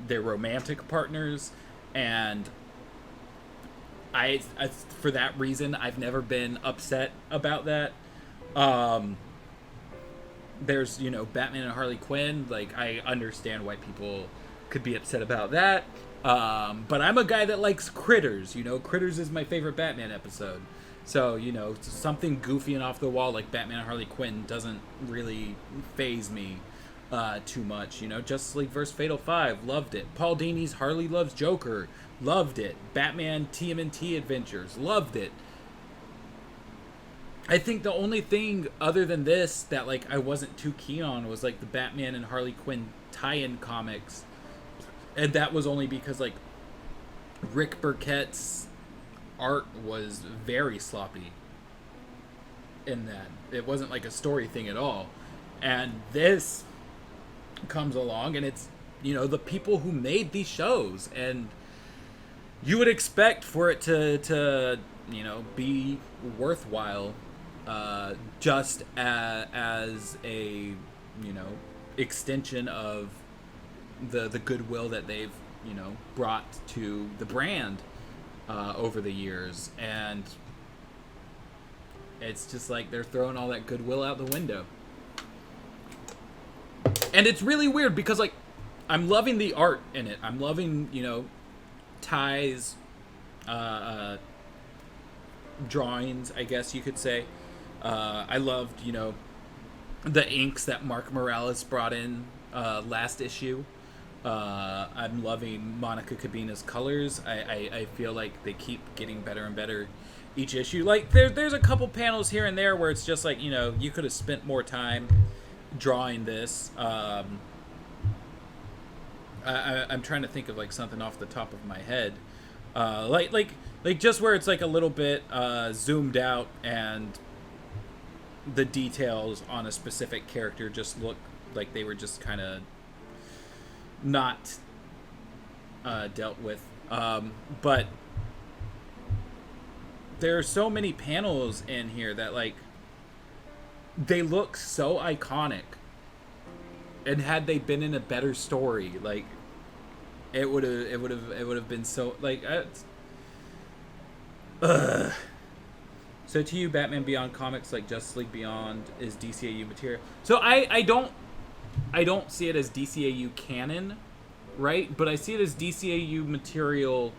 romantic partners, and I for that reason I've never been upset about that. There's, you know, Batman and Harley Quinn, like, I understand why people could be upset about that, but I'm a guy that likes Critters, you know. Critters is my favorite Batman episode, so, you know, something goofy and off the wall like Batman and Harley Quinn doesn't really faze me too much, you know. Justice League vs. Fatal 5, loved it. Paul Dini's Harley Loves Joker, loved it. Batman TMNT Adventures, loved it. I think the only thing other than this that, like, I wasn't too keen on was, like, the Batman and Harley Quinn tie-in comics, and that was only because, like, Rick Burkett's art was very sloppy in that. It wasn't like a story thing at all, and this comes along and it's, you know, the people who made these shows, and you would expect for it to you know, be worthwhile, just as a, you know, extension of the goodwill that they've, you know, brought to the brand over the years. And it's just like they're throwing all that goodwill out the window. And it's really weird because, like, I'm loving the art in it. I'm loving, you know, Ty's drawings, I guess you could say. I loved, you know, the inks that Mark Morales brought in last issue. I'm loving Monica Cabina's colors. I feel like they keep getting better and better each issue. Like there's a couple panels here and there where it's just like, you know, you could have spent more time drawing this. I'm trying to think of like something off the top of my head, like just where it's like a little bit zoomed out and the details on a specific character just look like they were just kind of not dealt with. But there are so many panels in here that like they look so iconic, and had they been in a better story, like it would have been so like So to you, Batman Beyond comics like Justice League Beyond is DCAU material. So I don't see it as DCAU canon, right? But I see it as DCAU material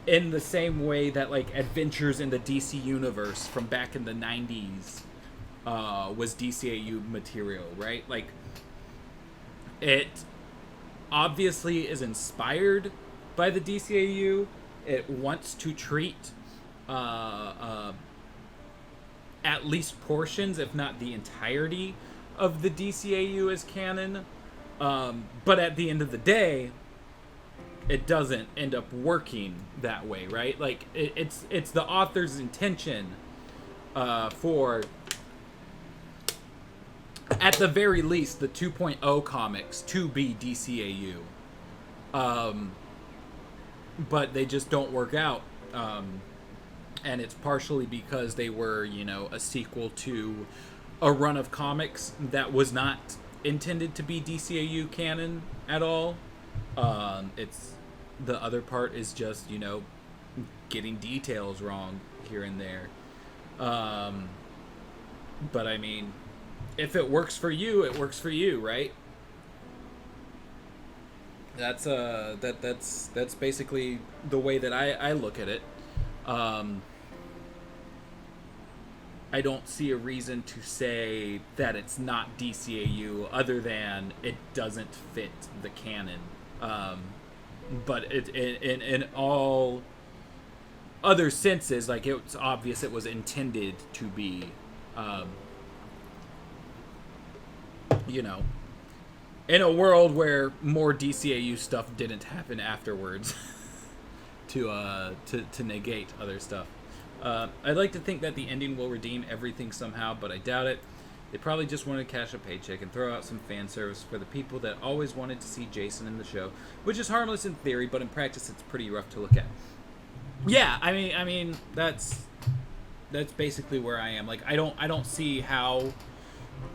in the same way that like Adventures in the DC Universe from back in the 90s was DCAU material, right? Like it obviously is inspired by the DCAU. It wants to treat at least portions, if not the entirety, of the DCAU as canon. But at the end of the day, it doesn't end up working that way, right? Like it's the author's intention for, at the very least, the 2.0 comics to be DCAU. But they just don't work out. And it's partially because they were, you know, a sequel to a run of comics that was not intended to be DCAU canon at all. It's the other part is just, you know, getting details wrong here and there. But I mean, if it works for you, it works for you, right? That's that's basically the way that I look at it. I don't see a reason to say that it's not DCAU other than it doesn't fit the canon. But it in all other senses, like it's obvious it was intended to be, you know, in a world where more DCAU stuff didn't happen afterwards to negate other stuff. I'd like to think that the ending will redeem everything somehow, but I doubt it. They probably just wanted to cash a paycheck and throw out some fan service for the people that always wanted to see Jason in the show, which is harmless in theory, but in practice it's pretty rough to look at. Yeah, I mean that's basically where I am. Like I don't see how,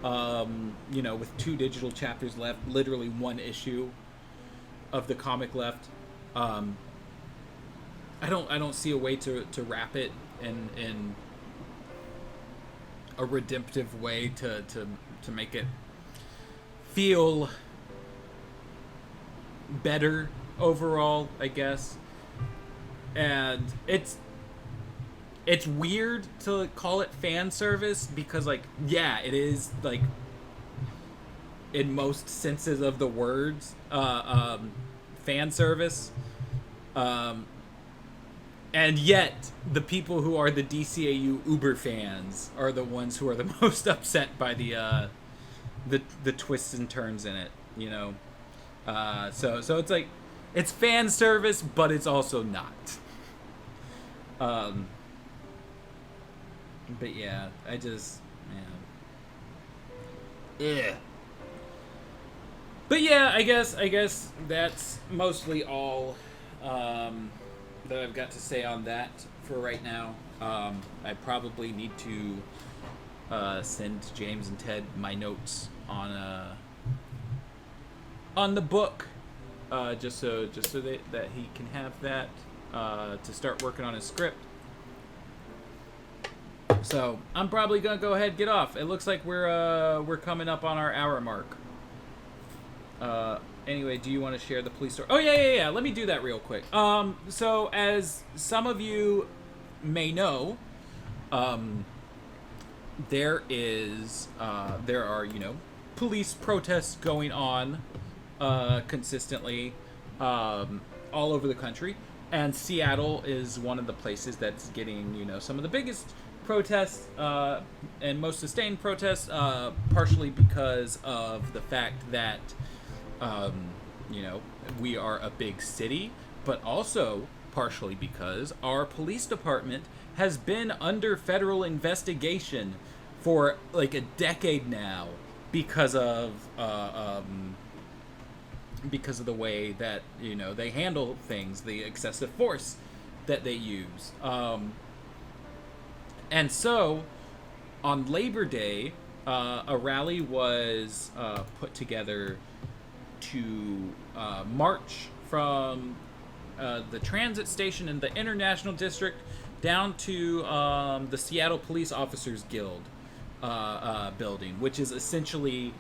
you know, with 2 digital chapters left, literally 1 issue of the comic left, I don't see a way to wrap it in a redemptive way to make it feel better overall, I guess. And it's weird to call it fan service because, like, yeah, it is, like, in most senses of the words, fan service. And yet, the people who are the DCAU Uber fans are the ones who are the most upset by the twists and turns in it, you know? So it's like, it's fan service, but it's also not. But yeah, I just, yeah. But yeah, I guess that's mostly all, that I've got to say on that for right now. I probably need to send James and Ted my notes on the book, just so that he can have that to start working on his script. So I'm probably gonna go ahead and get off. It looks like we're coming up on our hour mark. Anyway, do you want to share the police story? Oh, yeah. Let me do that real quick. So as some of you may know, there are, police protests going on consistently all over the country, and Seattle is one of the places that's getting, some of the biggest protests and most sustained protests, partially because of the fact that we are a big city, but also partially because our police department has been under federal investigation for like a decade now because of the way that they handle things, the excessive force that they use, and so on Labor Day, a rally was put together to march from the transit station in the International District down to the Seattle Police Officers Guild building, which is essentially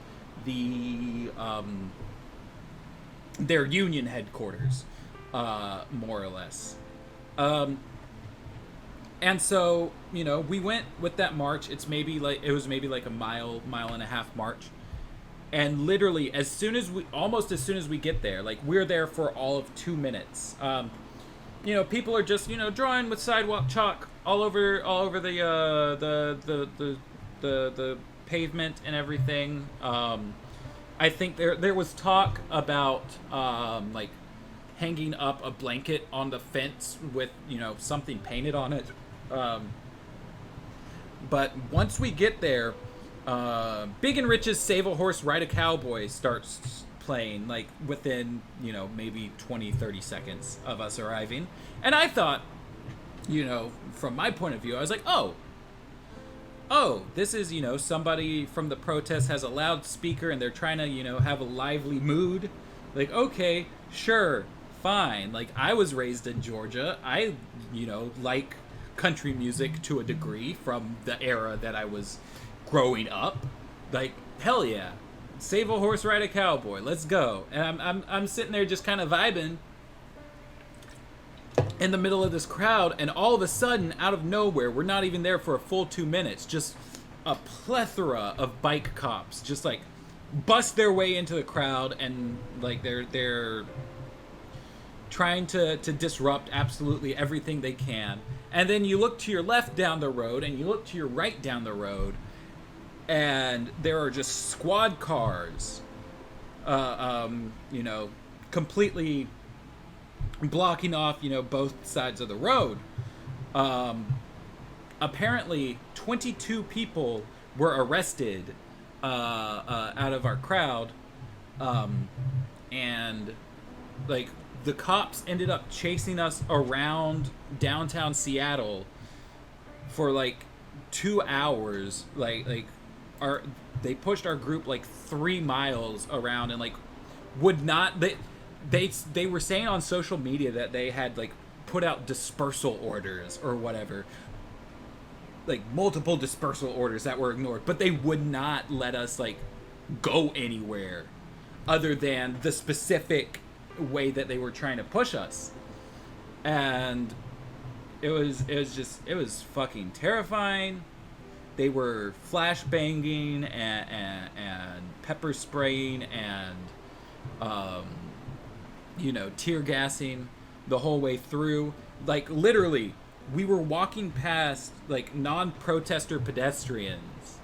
their union headquarters, more or less. And so, we went with that march. It was maybe like a mile and a half march. And literally, almost as soon as we get there, like we're there for all of 2 minutes. People are just, drawing with sidewalk chalk all over the pavement and everything. I think there was talk about like hanging up a blanket on the fence with something painted on it. But once we get there, Big and Rich's Save a Horse, Ride a Cowboy starts playing, like within maybe 20-30 seconds of us arriving. And I thought, from my point of view, I was like, oh, this is somebody from the protest has a loudspeaker and they're trying to have a lively mood. Like, okay, sure, fine. Like, I was raised in Georgia. I like country music to a degree from the era that I was growing up. Like, hell yeah, Save a Horse, Ride a Cowboy, let's go. And I'm sitting there just kind of vibing in the middle of this crowd, and all of a sudden, out of nowhere, we're not even there for a full 2 minutes, just a plethora of bike cops just like bust their way into the crowd, and like they're trying to disrupt absolutely everything they can. And then you look to your left down the road, and you look to your right down the road, and there are just squad cars, completely blocking off, both sides of the road. Apparently, 22 people were arrested out of our crowd, and like the cops ended up chasing us around downtown Seattle for like 2 hours. They pushed our group like 3 miles around, and like would not they were saying on social media that they had like put out dispersal orders or whatever, like multiple dispersal orders that were ignored, but they would not let us like go anywhere other than the specific way that they were trying to push us. And it was fucking terrifying. They were flashbanging and pepper spraying and tear gassing the whole way through. Like literally, we were walking past like non-protester pedestrians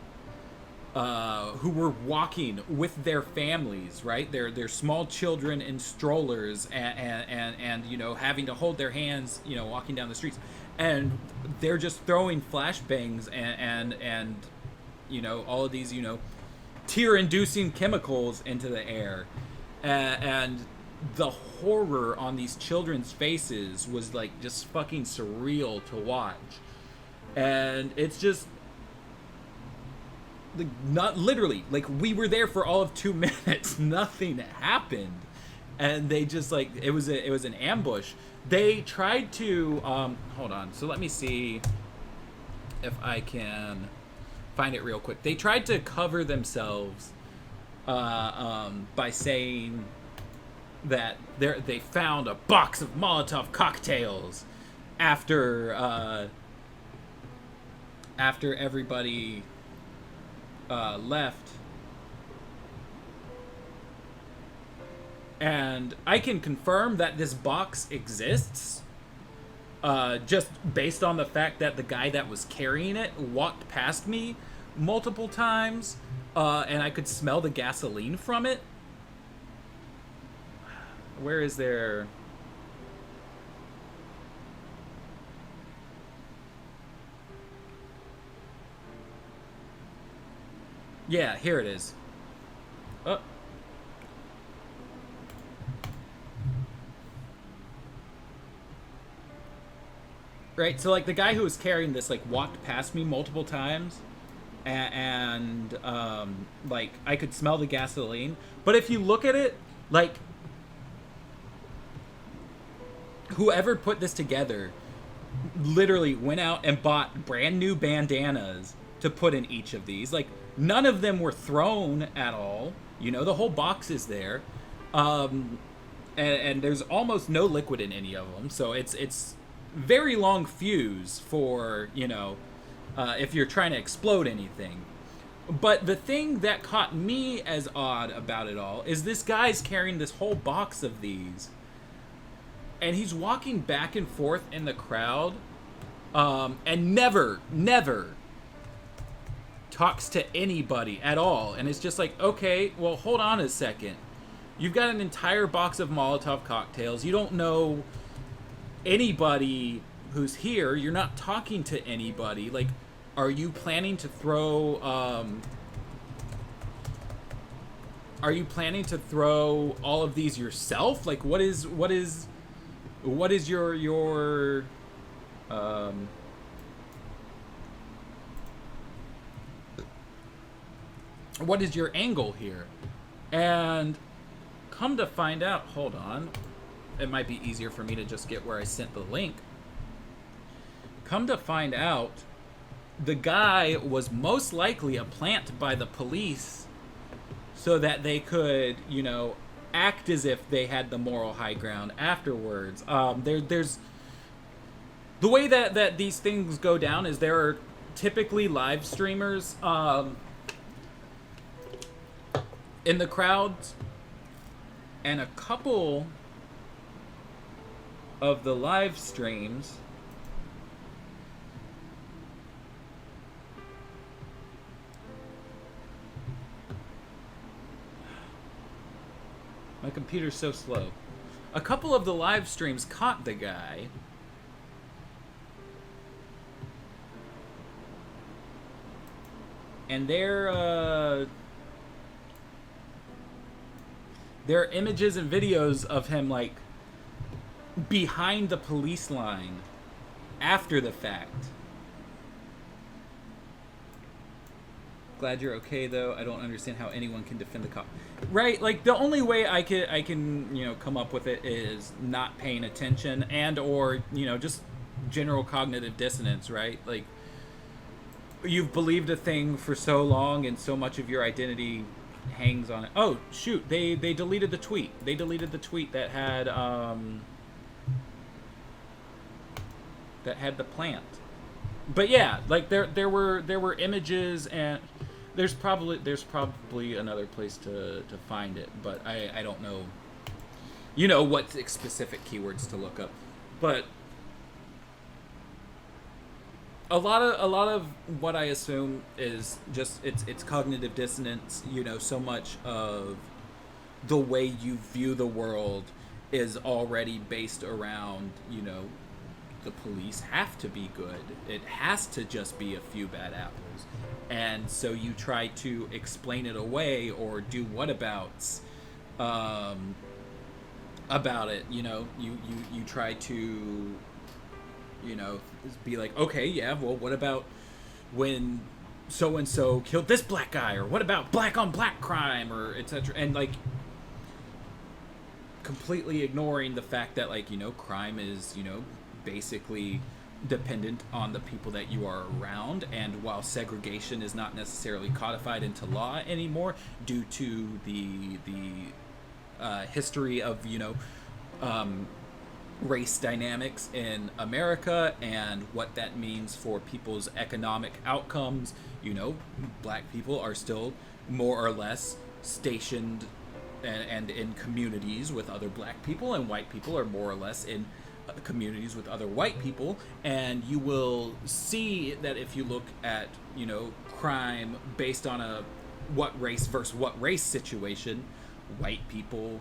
who were walking with their families, right? Their small children in strollers and having to hold their hands, walking down the streets, and they're just throwing flashbangs and all of these tear-inducing chemicals into the air, and the horror on these children's faces was like just fucking surreal to watch. And it's just like, not literally, like we were there for all of 2 minutes, nothing happened, and they just like it was an ambush. They tried to hold on, so let me see if I can find it real quick. They tried to cover themselves by saying that they found a box of Molotov cocktails after everybody left. And I can confirm that this box exists. Just based on the fact that the guy that was carrying it walked past me multiple times, and I could smell the gasoline from it. Where is there... Yeah, here it is. Oh. Right, so like the guy who was carrying this like walked past me multiple times, and like I could smell the gasoline. But if you look at it, like whoever put this together literally went out and bought brand new bandanas to put in each of these. Like none of them were thrown at all. You know, the whole box is there, and there's almost no liquid in any of them. So it's very long fuse for, you know, if you're trying to explode anything. But the thing that caught me as odd about it all is this guy's carrying this whole box of these, and he's walking back and forth in the crowd, and never talks to anybody at all. And it's just like, okay, well, hold on a second. You've got an entire box of Molotov cocktails. You don't know anybody who's here. You're not talking to anybody. Like, are you planning to throw all of these yourself? Like, what is your what is your angle here? And come to find out, hold on, it might be easier for me to just get where I sent the link. Come to find out, the guy was most likely a plant by the police so that they could, you know, act as if they had the moral high ground afterwards. There's the way that these things go down is there are typically live streamers in the crowds, and a couple of the live streams my computer's so slow. A couple of the live streams caught the guy, and there are images and videos of him like behind the police line after the fact. Glad you're okay though. I don't understand how anyone can defend the cop. Right, like the only way I can you know come up with it is not paying attention and or you know just general cognitive dissonance, right? Like you've believed a thing for so long and so much of your identity hangs on it. Oh shoot, they deleted the tweet. They deleted the tweet that had the plant. But yeah, like there were images, and there's probably another place to find it, but I don't know, you know, what specific keywords to look up. But a lot of what I assume is just it's cognitive dissonance. You know, so much of the way you view the world is already based around, you know, the police have to be good. It has to just be a few bad apples. And so you try to explain it away or do whatabouts about it. You know, you try to, you know, be like, okay, yeah, well, what about when so-and-so killed this black guy? Or what about black on black crime? Or etc. And, like, completely ignoring the fact that, like, you know, crime is, you know, basically dependent on the people that you are around, and while segregation is not necessarily codified into law anymore due to the history of, you know, race dynamics in America and what that means for people's economic outcomes. You know, black people are still more or less stationed and in communities with other black people, and white people are more or less in communities with other white people. And you will see that if you look at, you know, crime based on a what race versus what race situation, white people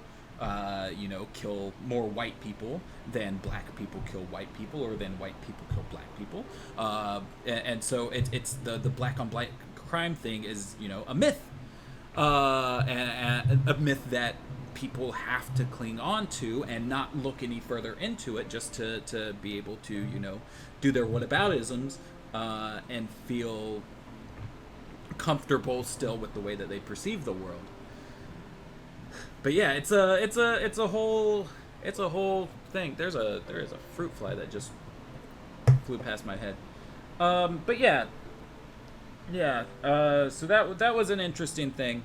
you know, kill more white people than black people kill white people, or than white people kill black people. And so it's the black on black crime thing is, you know, a myth. And a myth that people have to cling on to and not look any further into it, just to be able to, you know, do their whataboutisms and feel comfortable still with the way that they perceive the world. But yeah, it's a whole thing. There is a fruit fly that just flew past my head. But yeah. So that was an interesting thing.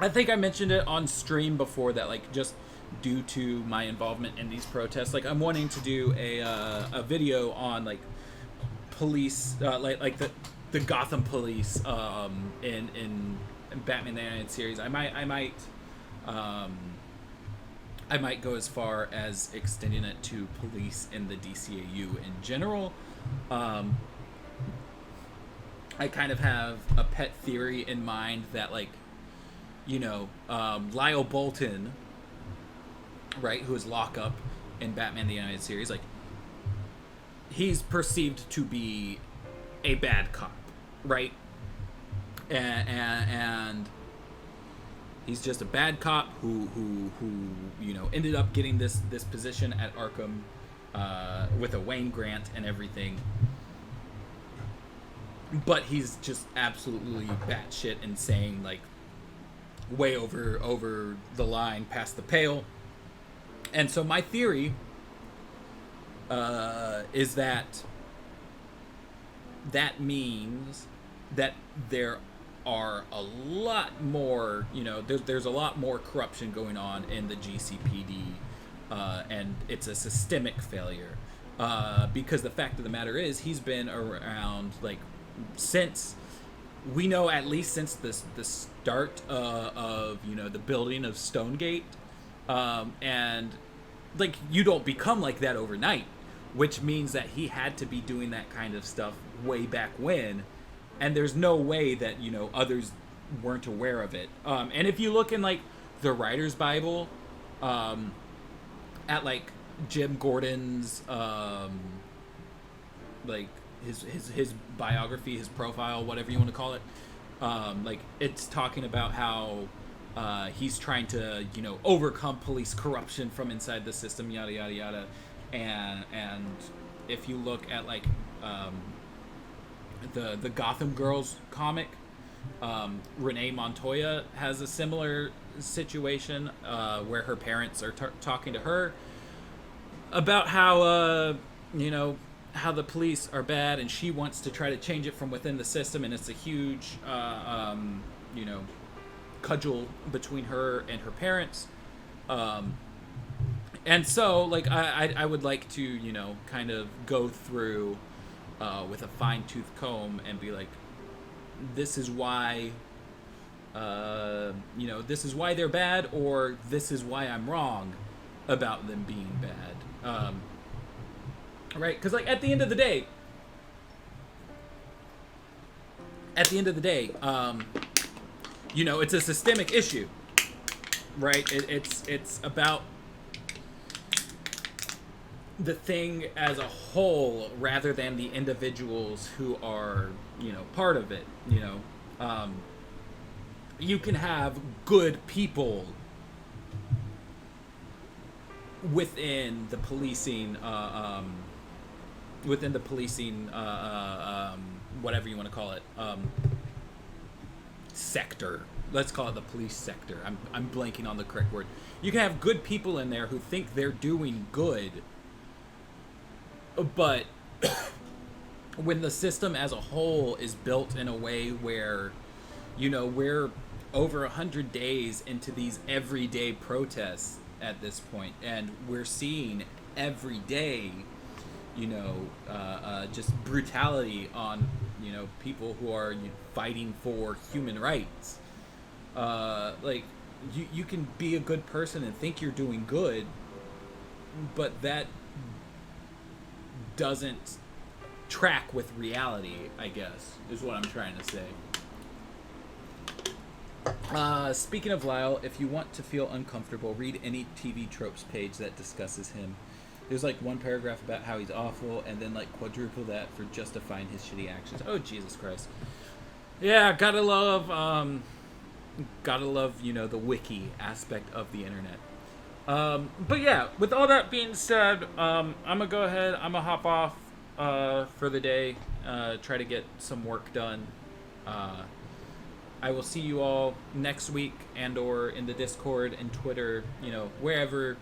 I think I mentioned it on stream before that, like, just due to my involvement in these protests, like, I'm wanting to do a video on, like, police, like the Gotham police in Batman the Animated Series. I might go as far as extending it to police in the DCAU in general. I kind of have a pet theory in mind that, like, you know, Lyle Bolton, right, who is Lockup in Batman the Animated Series, like, he's perceived to be a bad cop, right? And he's just a bad cop who you know, ended up getting this position at Arkham with a Wayne grant and everything. But he's just absolutely batshit insane, like way over the line, past the pale. And so my theory is that means that there are a lot more, you know, there's a lot more corruption going on in the GCPD, and it's a systemic failure, because the fact of the matter is he's been around, like, since, we know, at least since the start of, you know, the building of Stonegate, and, like, you don't become like that overnight, which means that he had to be doing that kind of stuff way back when. And there's no way that, you know, others weren't aware of it. And if you look in, like, the Writer's Bible, at, like, Jim Gordon's, like, his biography, his profile, whatever you want to call it, like, it's talking about how he's trying to, you know, overcome police corruption from inside the system, yada, yada, yada. And if you look at, like, the Gotham Girls comic, Renee Montoya has a similar situation where her parents are talking to her about how you know, how the police are bad, and she wants to try to change it from within the system, and it's a huge you know, cudgel between her and her parents. And so, like, I would like to, you know, kind of go through with a fine-tooth comb and be like, this is why, you know, this is why they're bad, or this is why I'm wrong about them being bad. Right? Because, like, at the end of the day, you know, it's a systemic issue, right? It's about the thing as a whole rather than the individuals who are, you know, part of it. You know, you can have good people within the policing, whatever you want to call it, sector. Let's call it the police sector. I'm blanking on the correct word. You can have good people in there who think they're doing good, but when the system as a whole is built in a way where, you know, we're over 100 days into these everyday protests, at this point, and we're seeing every day, just brutality on, people who are fighting for human rights. You can be a good person and think you're doing good, but that doesn't track with reality, I guess, is what I'm trying to say. Speaking of Lyle, if you want to feel uncomfortable, read any TV tropes page that discusses him. There's one paragraph about how he's awful, and then quadruple that for justifying his shitty actions. Oh, Jesus Christ. Yeah, gotta love, the wiki aspect of the internet. But yeah, with all that being said, I'm gonna go ahead, I'm gonna hop off for the day, try to get some work done. I will see you all next week and or in the Discord and Twitter, wherever.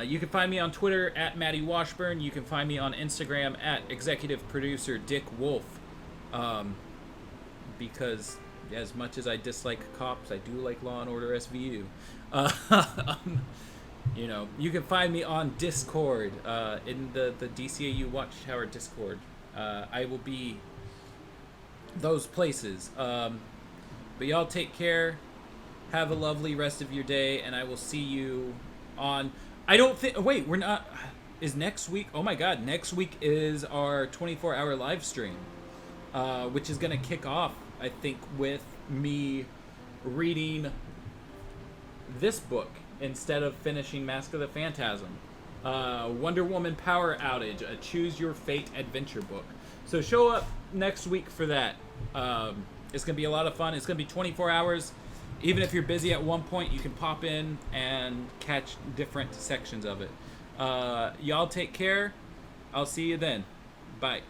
You can find me on Twitter at Matty Washburn. You can find me on Instagram at Executive Producer Dick Wolf. Because as much as I dislike cops, I do like Law and Order SVU. You can find me on Discord, in the DCAU Watchtower Discord. I will be those places. But y'all take care. Have a lovely rest of your day, and I will see you on... Wait, we're not... Is next week... Oh my god, next week is our 24-hour live stream, which is going to kick off, I think, with me reading this book instead of finishing Mask of the Phantasm. Wonder Woman Power Outage, a Choose Your Fate adventure book. So show up next week for that. It's going to be a lot of fun. It's going to be 24 hours. Even if you're busy at one point, you can pop in and catch different sections of it. Y'all take care. I'll see you then. Bye.